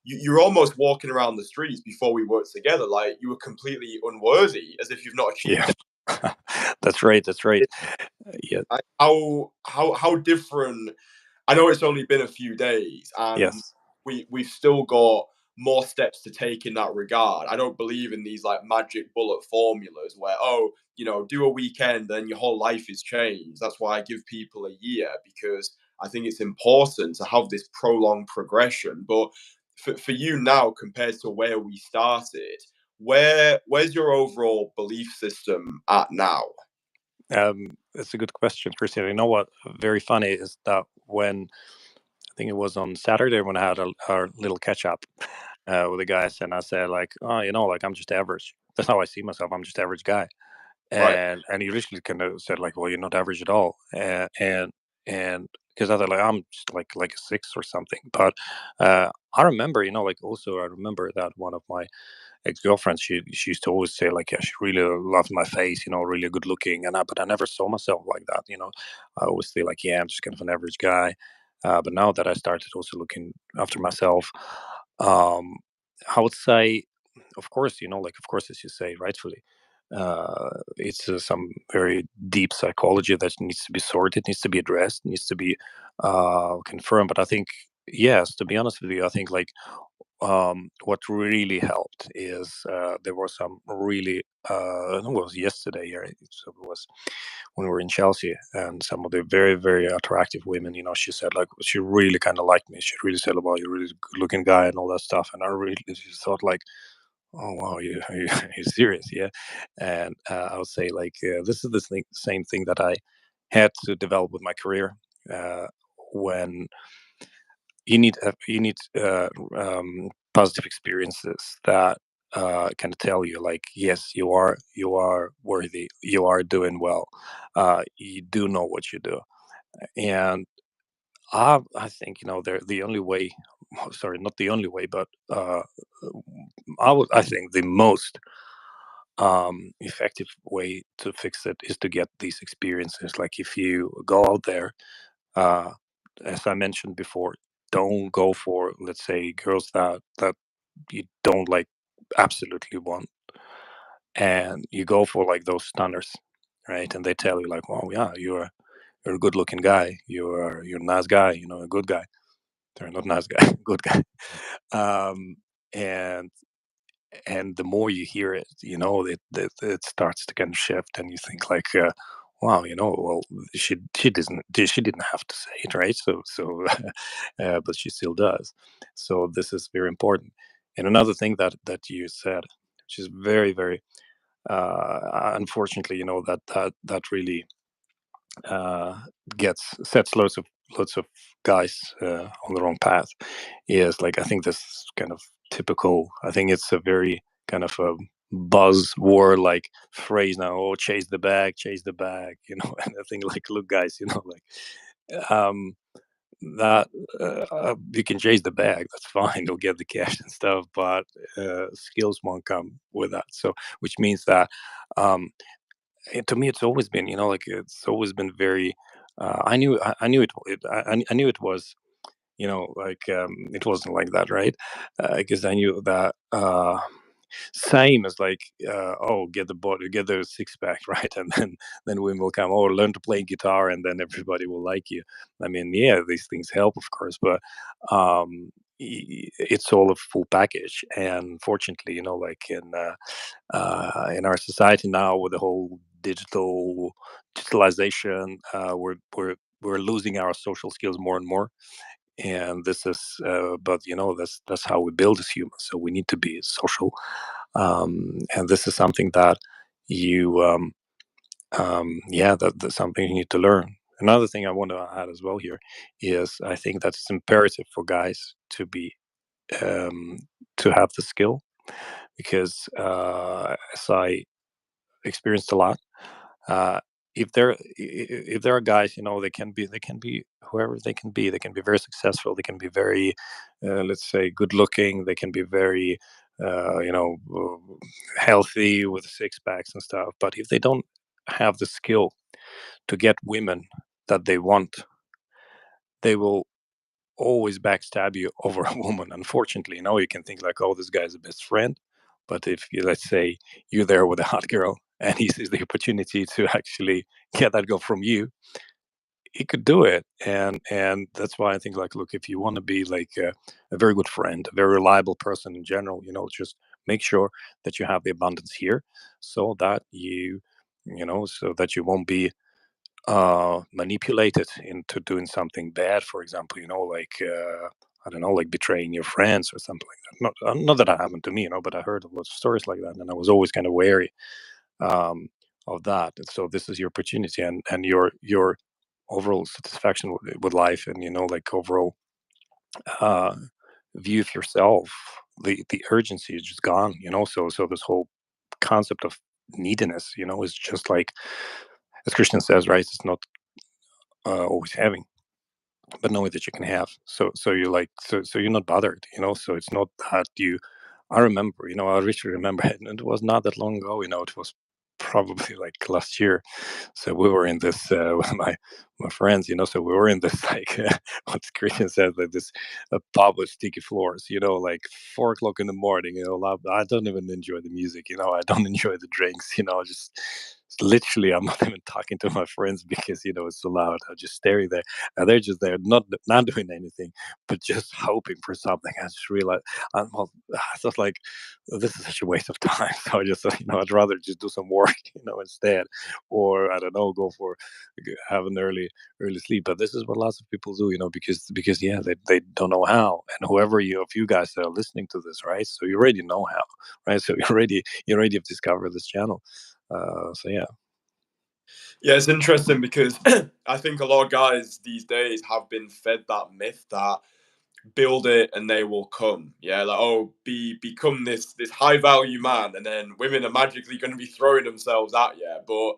you're almost walking around the streets before we worked together like you were completely unworthy, as if you've not achieved Yeah. That's right. That's right. it. Yeah. How different. I know it's only been a few days, and Yes. we've still got more steps to take in that regard. I don't believe in these like magic bullet formulas where do a weekend and your whole life is changed. That's why I give people a year because I think it's important to have this prolonged progression. But for you now compared to where we started, where's your overall belief system at now? That's a good question, Christian. You know what? Very funny is that when I think it was on Saturday when I had our little catch up with the guys, and I said like, oh, like I'm just average. That's how I see myself. I'm just average guy. Right. And he initially kind of said like, well, you're not average at all. And because I thought like I'm just like a six or something. But I remember, like also I remember that one of my ex-girlfriends, she used to always say like, yeah, she really loved my face, really good looking, but I never saw myself like that. I always feel like, yeah, I'm just kind of an average guy. But now that I started also looking after myself, um, I would say, of course, of course, as you say, rightfully, it's some very deep psychology that needs to be sorted, needs to be addressed, needs to be confirmed. But I think, yes, to be honest with you, I think like what really helped is there was some really I think it was yesterday here, so it was when we were in Chelsea, and some of the very very attractive women, she said like she really kind of liked me. She really said about you're a really good looking guy and all that stuff, and I really just thought like, oh wow, you serious, yeah? And I would say like this is the same thing that I had to develop with my career. Uh, when you need positive experiences that can tell you like, yes, you are worthy, you are doing well, you do know what you do. And I think they're the only way. Sorry, not the only way, but I think the most effective way to fix it is to get these experiences. Like if you go out there, uh, as I mentioned before, don't go for, let's say, girls that you don't like absolutely want, and you go for like those stunners, right? And they tell you like, well, yeah, you're a good looking guy, you're a nice guy, a good guy. They're not nice guy, good guy. Um, and the more you hear it, it starts to kind of shift, and you think like, wow, well, she didn't have to say it, right? So, but she still does. So this is very important. And another thing that you said, which is very very unfortunately, that really uh, sets lots of guys on the wrong path, is like I think this kind of typical. I think it's a very kind of a buzzword like phrase now. Oh, chase the bag, chase the bag. And I think like, look, guys, like that you can chase the bag. That's fine. You'll get the cash and stuff, but skills won't come with that. So, which means that to me, it's always been, like it's always been very. I knew I knew it was like it wasn't like that, right? Because I knew that same as like oh, get the body, get the six pack, right? And then women will come, oh, learn to play guitar, and then everybody will like you. I mean, yeah, these things help, of course, but it's all a full package. And fortunately, like in our society now, with the whole digitalization, we're losing our social skills more and more. And this is but that's how we build as humans, so we need to be social. And this is something that you yeah, that's something you need to learn. Another thing I want to add as well here is, I think that it's imperative for guys to be um to have the skill, because as I experienced a lot, uh, if there are guys, they can be whoever they can be. They can be very successful. They can be very, let's say, good looking. They can be very, healthy with six packs and stuff. But if they don't have the skill to get women that they want, they will always backstab you over a woman. Unfortunately, you can think like, oh, this guy's a best friend. But if you, let's say, you're there with a hot girl and he sees the opportunity to actually get that girl from you, he could do it. And that's why I think, like, look, if you want to be like a very good friend, a very reliable person in general, just make sure that you have the abundance here, so that so that you won't be manipulated into doing something bad. For example, like I don't know, like betraying your friends or something like that. Not that happened to me, but I heard a lot of stories like that, and I was always kind of wary um, of that. And so this is your opportunity, and your overall satisfaction with life, and like overall uh, view of yourself. The urgency is just gone. So this whole concept of neediness, is just like, as Christian says, right? It's not always having, but knowing that you can have. So you're like, so you're not bothered. So it's not that you. I remember, I literally remember it, and it was not that long ago. It was probably like last year. So we were in this with my friends, so we were in this like what Christian said, like this pub with sticky floors, like 4 o'clock in the morning. I don't even enjoy the music. I don't enjoy the drinks. Just literally, I'm not even talking to my friends because it's so loud. I'm just staring there, and they're just there, not doing anything, but just hoping for something. I just realized, well, I thought like, this is such a waste of time. So I just thought, I'd rather just do some work, instead, or I don't know, go for have an early sleep. But this is what lots of people do, because yeah, they don't know how. And whoever if you guys are listening to this, right? So you already know how, right? So you already have discovered this channel. So yeah. Yeah, it's interesting because I think a lot of guys these days have been fed that myth that build it and they will come. Yeah, like, oh, become this high value man, and then women are magically going to be throwing themselves at you. But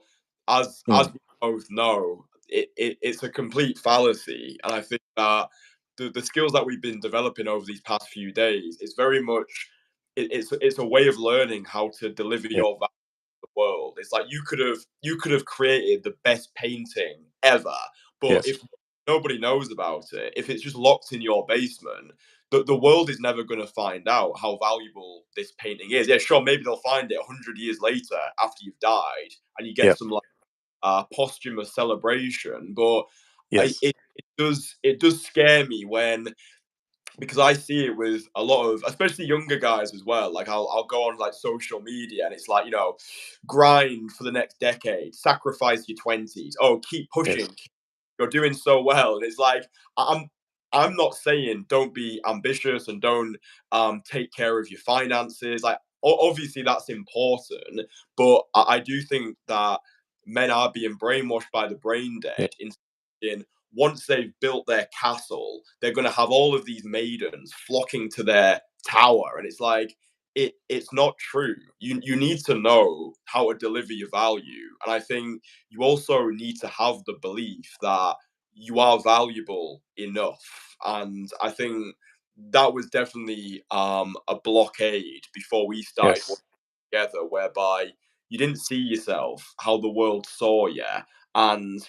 as Mm, we both know, it's a complete fallacy, and I think that the skills that we've been developing over these past few days is very much it's a way of learning how to deliver yeah, your world. It's like you could have created the best painting ever, but yes, if nobody knows about it, if it's just locked in your basement, the world is never going to find out how valuable this painting is. Yeah, sure, maybe they'll find it 100 years later after you've died, and you get yeah, some like posthumous celebration. But yes, it does scare me when because I see it with a lot of, especially younger guys as well. Like I'll go on like social media and it's like grind for the next decade, sacrifice your 20s. Oh, keep yes, pushing, you're doing so well. And it's like I'm not saying don't be ambitious and don't take care of your finances. Like obviously that's important, but I do think that men are being brainwashed by the brain yeah, dead in once they've built their castle, they're going to have all of these maidens flocking to their tower, and it's like it's not true. You need to know how to deliver your value, and I think you also need to have the belief that you are valuable enough. And I think that was definitely a blockade before we started Yes. working together, whereby you didn't see yourself how the world saw you, and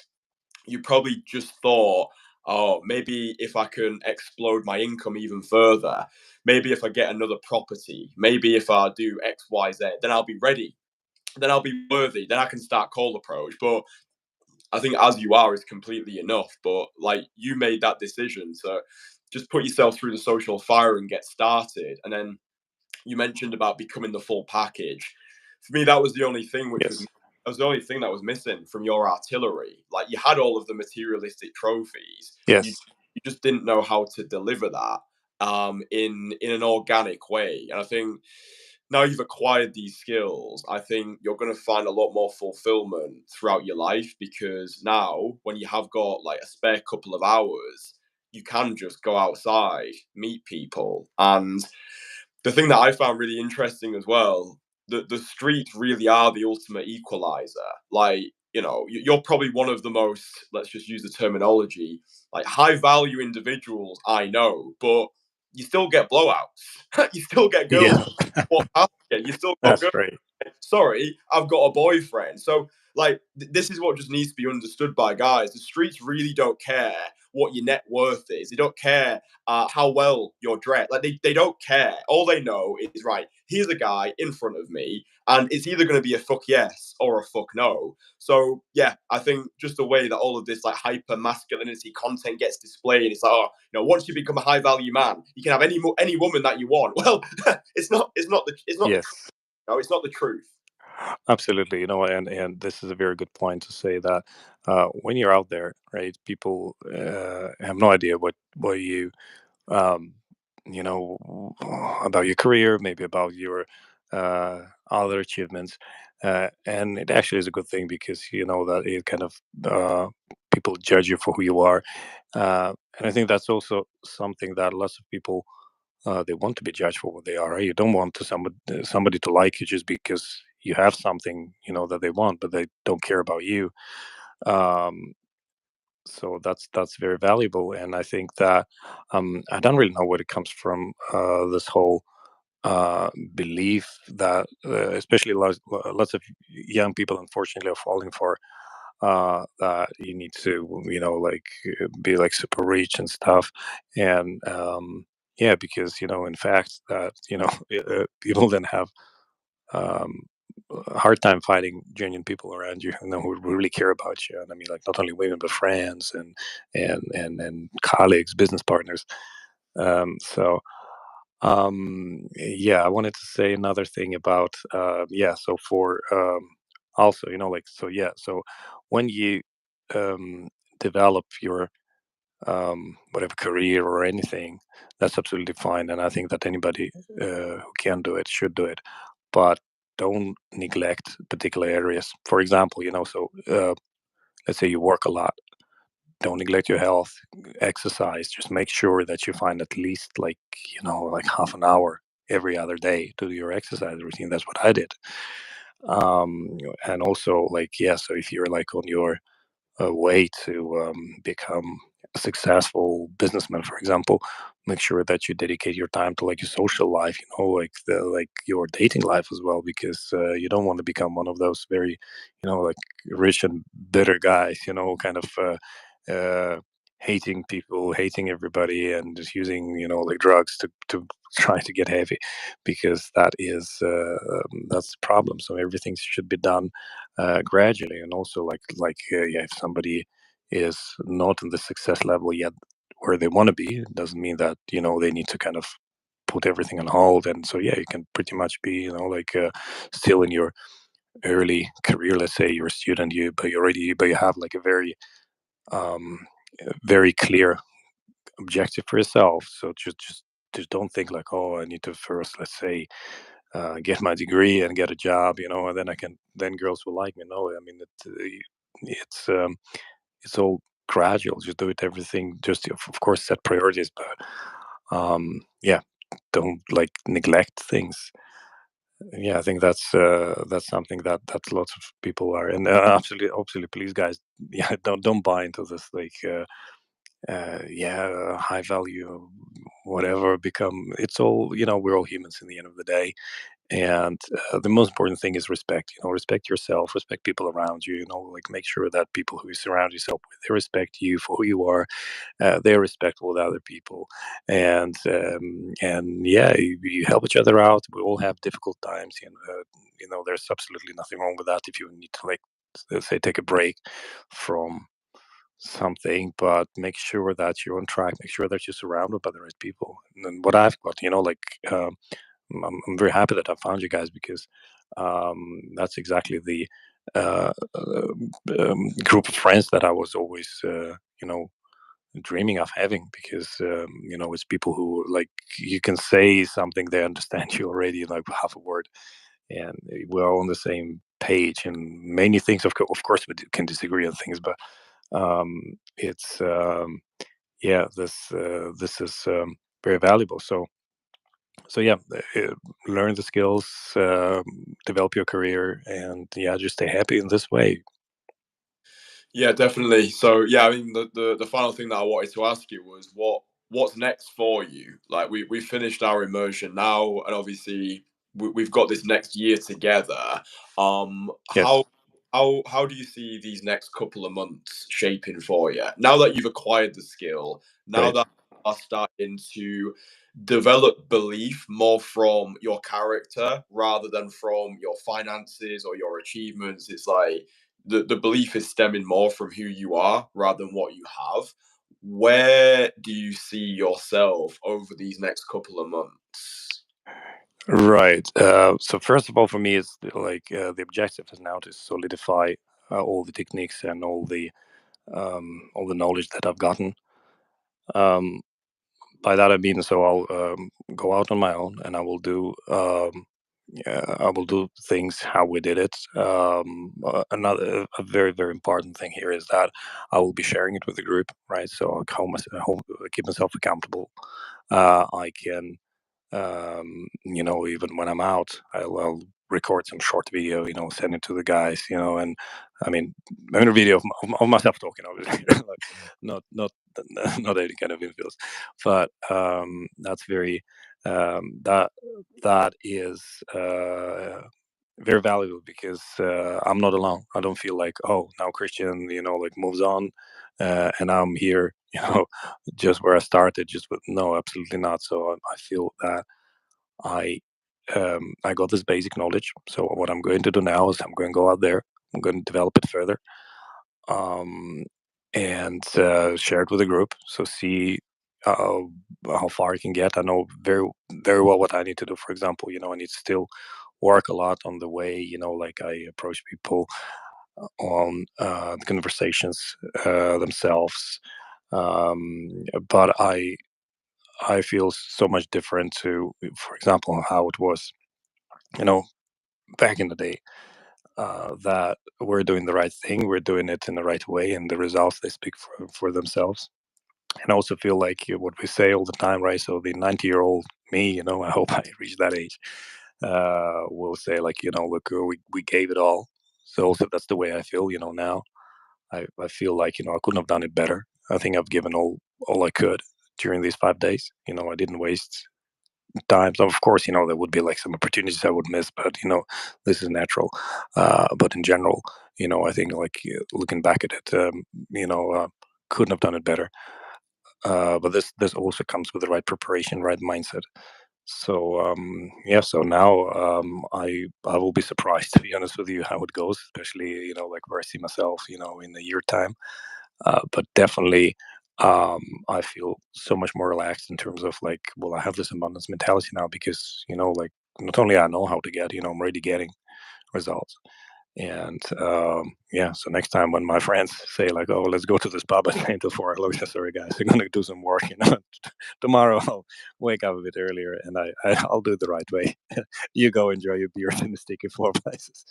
you probably just thought, oh, maybe if I can explode my income even further, maybe if I get another property, maybe if I do X, Y, Z, then I'll be ready. Then I'll be worthy. Then I can start cold approach. But I think as you are is completely enough. But like you made that decision to just put yourself through the social fire and get started. And then you mentioned about becoming the full package. For me, that was the only thing Yes. that was the only thing that was missing from your artillery. Like you had all of the materialistic trophies, you Yes. you just didn't know how to deliver that in an organic way. And I think now you've acquired these skills, I think you're going to find a lot more fulfillment throughout your life, because now when you have got like a spare couple of hours, you can just go outside, meet people. And the thing that I found really interesting as well, the streets really are the ultimate equalizer. Like, you're probably one of the most, let's just use the terminology, like high value individuals I know, but you still get blowouts. You still get girls Yeah. walk past you. You still got That's girls. right. Sorry, I've got a boyfriend. So, like, this is what just needs to be understood by guys. The streets really don't care what your net worth is. They don't care how well you're dressed. Like, they don't care. All they know is, right, here's a guy in front of me, and it's either going to be a fuck yes or a fuck no. So, yeah, I think just the way that all of this, like, hyper masculinity content gets displayed, it's like, oh, once you become a high value man, you can have any woman that you want. Well, it's not the truth. Yes. No, it's not the truth. Absolutely. And this is a very good point to say that when you're out there, right, people have no idea what um, you know, about your career, maybe about your other achievements. And it actually is a good thing because you know that it kind of people judge you for who you are. And I think that's also something that lots of people they want to be judged for what they are. Right? You don't want to somebody to like you just because you have something you know that they want, but they don't care about you. Um, so that's very valuable, and I think that I don't really know where it comes from. This whole belief that, especially lots of young people, unfortunately, are falling for that you need to, you know, like be like super rich and stuff, and yeah, because you know, in fact, that you know, people then have um, a hard time finding genuine people around you, you know, who really care about you. And I mean, like not only women, but friends and colleagues, business partners. So yeah, I wanted to say another thing about yeah. So for also, you know, like so yeah. So when you um, develop your whatever career or anything, that's absolutely fine. And I think that anybody who can do it should do it, but don't neglect particular areas. For example, you know, so let's say you work a lot. Don't neglect your health, exercise. Just make sure that you find at least like you know like half an hour every other day to do your exercise routine. That's what I did. And also like yeah, so if you're like on your a way to become a successful businessman, for example, make sure that you dedicate your time to like your social life, you know, like the like your dating life as well, because you don't want to become one of those very, you know, like rich and bitter guys, you know, kind of hating people, hating everybody, and just using, you know, like drugs to try to get heavy, because that is that's the problem. So everything should be done gradually, and also yeah, if somebody is not in the success level yet where they want to be, it doesn't mean that you know they need to kind of put everything on hold. And so yeah, you can pretty much be you know like still in your early career. Let's say you're a student, but you have like a um very clear objective for yourself. So just don't think like, oh, I need to first, let's say, get my degree and get a job, you know, and then girls will like me. No, I mean, it's it's all gradual. Just do it everything. Just of course set priorities, but yeah. don't like neglect things. Yeah, I think that's something that lots of people are, and absolutely, please, guys, yeah, don't buy into this like yeah, high value, whatever. Become it's all we're all humans in the end of the day, and the most important thing is respect. Respect yourself, respect people around you. Like make sure that people who you surround yourself with, they respect you for who you are, they're respectful to other people, and yeah, you help each other out. We all have difficult times, and there's absolutely nothing wrong with that if you need to, like, let's say, take a break from something, but make sure that you're on track. Make sure that you're surrounded by the right people. And then what I've got, like, I'm very happy that I found you guys, because that's exactly the group of friends that I was always, dreaming of having, because it's people who, like, you can say something, they understand you already in like half a word, and we're all on the same page, and many things, of course we can disagree on things, but it's yeah, this is very valuable. So yeah, learn the skills, develop your career, and yeah, just stay happy in this way. Yeah, definitely. So yeah, I mean the final thing that I wanted to ask you was what's next for you? Like we finished our immersion now, and obviously we've got this next year together. Um, Yes, how how do you see these next couple of months shaping for you? Now that you've acquired the skill, now right. that you are starting to develop belief more from your character rather than from your finances or your achievements. It's like the belief is stemming more from who you are rather than what you have. Where do you see yourself over these next couple of months? Right. So first of all, for me, it's like the objective is now to solidify all the techniques and all the knowledge that I've gotten. Um, by that I mean, so I'll go out on my own, and I will do things how we did it. Another a very very important thing here is that I will be sharing it with the group, right? So I'll keep myself accountable. I can even when I'm out, I'll record some short video, send it to the guys, and I mean, I mean a video of myself talking, obviously, like not not any kind of influence, but that's very that that is very valuable, because I'm not alone. I don't feel like, oh, now Christian, like moves on, and I'm here, just where I started, just with no, absolutely not. So I feel that I I got this basic knowledge. So what I'm going to do now is I'm going to go out there. I'm going to develop it further, um, and share it with the group. So see uh, how far I can get. I know very very well what I need to do. For example, I need to still work a lot on the way, like I approach people, on the conversations themselves. But I feel so much different to, for example, how it was, you know, back in the day. That we're doing the right thing, we're doing it in the right way, and the results, they speak for themselves. And I also feel like what we say all the time, right? So the 90-year-old me, I hope I reach that age, will say, like, look, we gave it all. So also that's the way I feel, now. I feel like, I couldn't have done it better. I think I've given all I could during these 5 days. I didn't waste time. So of course, there would be like some opportunities I would miss, but this is natural. But in general, I think, like, looking back at it, couldn't have done it better. But this also comes with the right preparation, right mindset. So yeah, so now I will be surprised, to be honest with you, how it goes, especially like where I see myself, in a year time. But definitely, I feel so much more relaxed in terms of, like, well, I have this abundance mentality now, because like, not only I know how to get, I'm already getting results. And yeah, so next time when my friends say, like, oh, let's go to this pub at 9 to 4, look, sorry guys, I'm gonna do some work, tomorrow I'll wake up a bit earlier, and I'll do it the right way. You go enjoy your beer in the sticky floor places.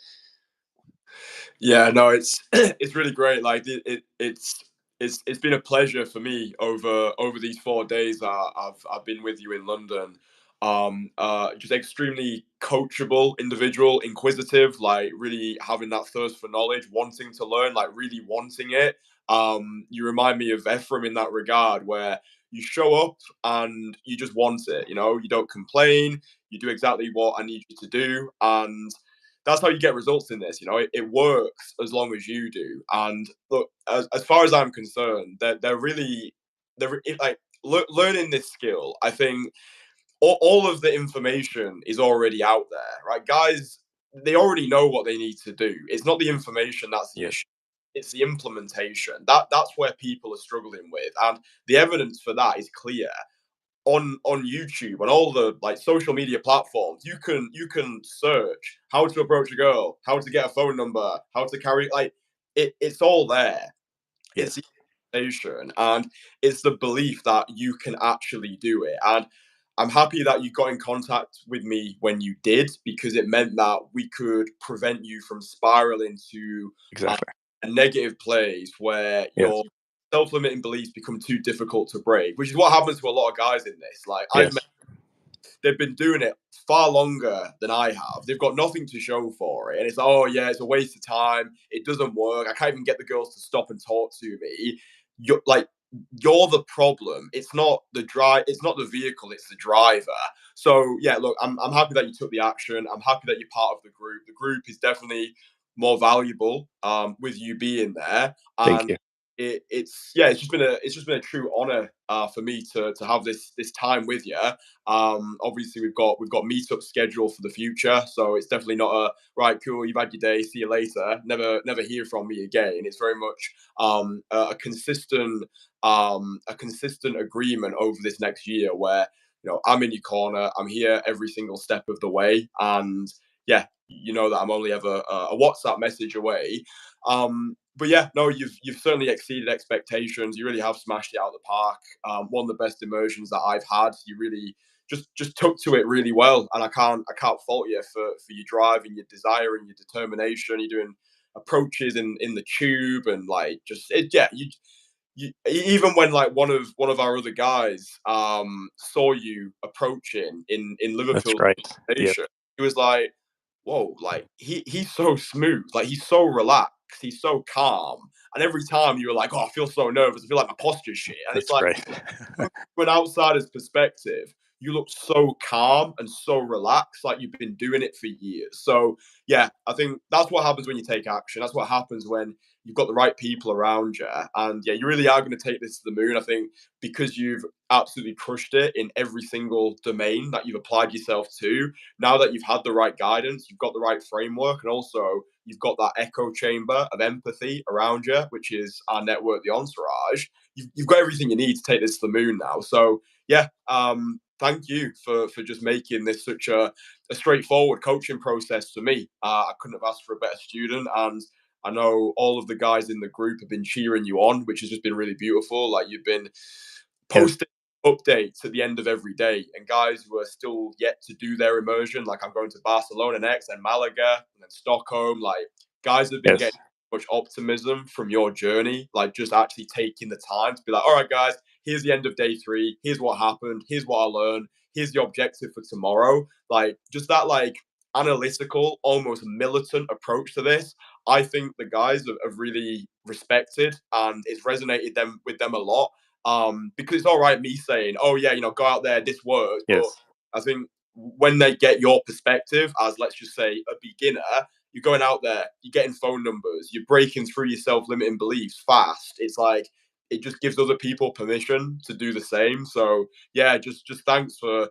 Yeah, no, it's it's really great. Like it's been a pleasure for me over these 4 days that I've been with you in London. just extremely coachable individual, inquisitive, like really having that thirst for knowledge, wanting to learn, like really wanting it. You remind me of Ephraim in that regard, where you show up and you just want it. You know, you don't complain. You do exactly what I need you to do, and that's how you get results in this. You know, it works as long as you do. And look, as far as I'm concerned, they're really like learning this skill. I think all of the information is already out there, right? Guys, they already know what they need to do. It's not the information that's the Yes, issue. It's the implementation. That's where people are struggling with. And the evidence for that is clear. On YouTube, on all the like social media platforms, you can search how to approach a girl, how to get a phone number, how to carry like it's all there. It's yes, the information and it's the belief that you can actually do it. And I'm happy that you got in contact with me when you did, because it meant that we could prevent you from spiraling to uh, exactly. a negative place where Yes, your self-limiting beliefs become too difficult to break, which is what happens to a lot of guys in this. Like I've met, yes, they've been doing it far longer than I have. They've got nothing to show for it. And it's like, oh yeah, it's a waste of time. It doesn't work. I can't even get the girls to stop and talk to me. You're like, you're the problem. It's not the drive, it's not the vehicle, it's the driver. So yeah, look, I'm happy that you took the action. I'm happy that you're part of the group. The group is definitely more valuable with you being there. thank And you. it's yeah, it's just been a true honor for me to have this time with you. Obviously, we've got meetups scheduled for the future, so it's definitely not a right, cool. You've had your day. See you later. Never hear from me again. It's very much a consistent agreement over this next year where I'm in your corner. I'm here every single step of the way, and yeah, you know that I'm only ever a WhatsApp message away. But yeah, no, you've certainly exceeded expectations. You really have smashed it out of the park. One of the best immersions that I've had. You really just took to it really well, and I can't fault you for your drive and your desire and your determination. You're doing approaches in the tube and like just yeah, even when like one of our other guys saw you approaching in That's Liverpool great. Yes, station, he was like, whoa, like he's so smooth, like he's so relaxed, he's so calm. And every time you were like, oh, I feel so nervous, I feel like my posture's shit. And it's that's like, great. from an outsider's perspective, you look so calm and so relaxed, like you've been doing it for years. So yeah, I think that's what happens when you take action. That's what happens when you've got the right people around you. And yeah, you really are going to take this to the moon. I think because you've absolutely crushed it in every single domain that you've applied yourself to. Now that you've had the right guidance, you've got the right framework, and also you've got that echo chamber of empathy around you, which is our network, the Entourage. You've got everything you need to take this to the moon now. So yeah, thank you for just making this such a straightforward coaching process for me. I couldn't have asked for a better student, and I know all of the guys in the group have been cheering you on, which has just been really beautiful. Like you've been Yes, posting updates at the end of every day, and guys who are still yet to do their immersion, like I'm going to Barcelona next, and Malaga, and then Stockholm. Like guys have been yes, getting much optimism from your journey, like just actually taking the time to be like, all right, guys, here's the end of day 3. Here's what happened. Here's what I learned. Here's the objective for tomorrow. Like just that, like analytical, almost militant approach to this. I think the guys have really respected, and it's resonated them with them a lot. Because it's all right me saying, oh yeah, go out there, this works, but yes, I think when they get your perspective as, let's just say, a beginner, you're going out there, you're getting phone numbers, you're breaking through your self-limiting beliefs fast. It's like it just gives other people permission to do the same. So yeah, just thanks for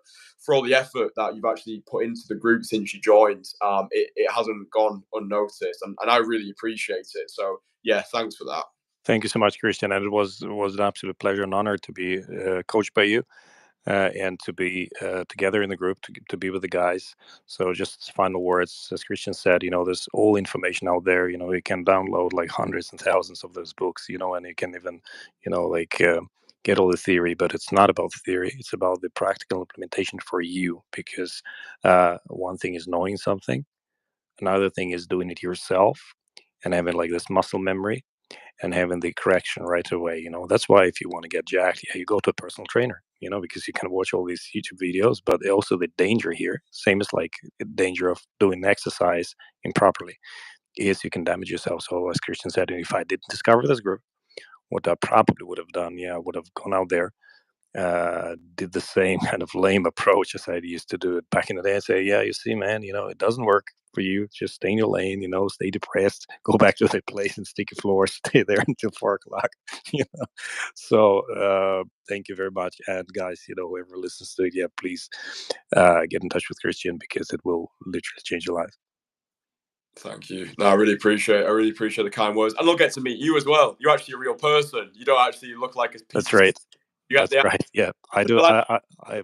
all the effort that you've actually put into the group since you joined. It hasn't gone unnoticed, and I really appreciate it. So yeah, thanks for that. thank you so much, Christian. And it was an absolute pleasure and honor to be coached by you, and to be together in the group, to be with the guys. So just final words, as Christian said, there's all information out there. You can download like hundreds and thousands of those books. And you can even, like get all the theory, but it's not about the theory. It's about the practical implementation for you. Because one thing is knowing something, another thing is doing it yourself, and having like this muscle memory and having the correction right away. That's why if you want to get jacked, yeah, you go to a personal trainer. because you can watch all these YouTube videos, but also the danger here, same as like the danger of doing exercise improperly, is you can damage yourself. So as Christian said, if I didn't discover this group, what I probably would have done, I would have gone out there, did the same kind of lame approach as I used to do it back in the day, and say, yeah, you see, man, it doesn't work for you. Just stay in your lane, stay depressed, go back to the place and sticky floors, stay there until 4 o'clock. So thank you very much. And guys, whoever listens to it, please get in touch with Christian, because it will literally change your life. Thank you. No, I really appreciate the kind words. And I'll get to meet you as well. You're actually a real person. You don't actually look like a piece That's of right. you got That's the right. Yeah, I do. like, I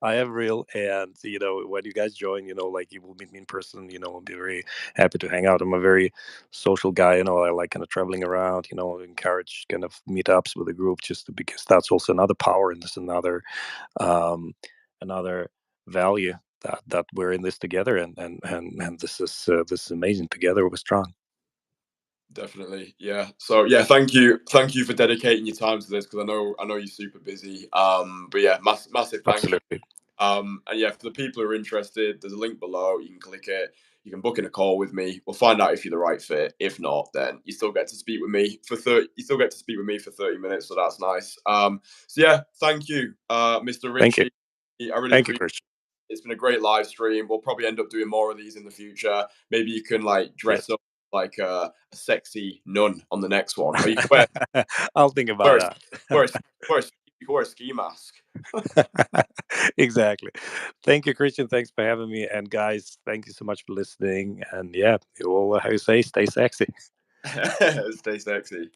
I am real, and when you guys join, like you will meet me in person. I'll be very happy to hang out. I'm a very social guy. I like kind of traveling around. Encourage kind of meetups with a group, because that's also another power, and there's um, another value that we're in this together, and this is amazing. Together we're strong. definitely, yeah. So yeah, thank you for dedicating your time to this, because I know you're super busy. But yeah, massive thank you. Absolutely. And yeah, for the people who are interested, there's a link below. You can click it. You can book in a call with me. We'll find out if you're the right fit. If not, then you still get to speak with me for 30. You still get to speak with me for 30 minutes, so that's nice. So yeah, thank you, Mr. Thank you. Ritchie. I really Thank you, appreciate. Christian. It's been a great live stream. We'll probably end up doing more of these in the future. Maybe you can like dress Yes. up like a sexy nun on the next one, or you can wear I'll think about wear a, that. wear a, wear a, wear a ski mask. Exactly. Thank you, Christian. Thanks for having me. And guys, thank you so much for listening. And yeah, you all, how you say, stay sexy. Stay sexy.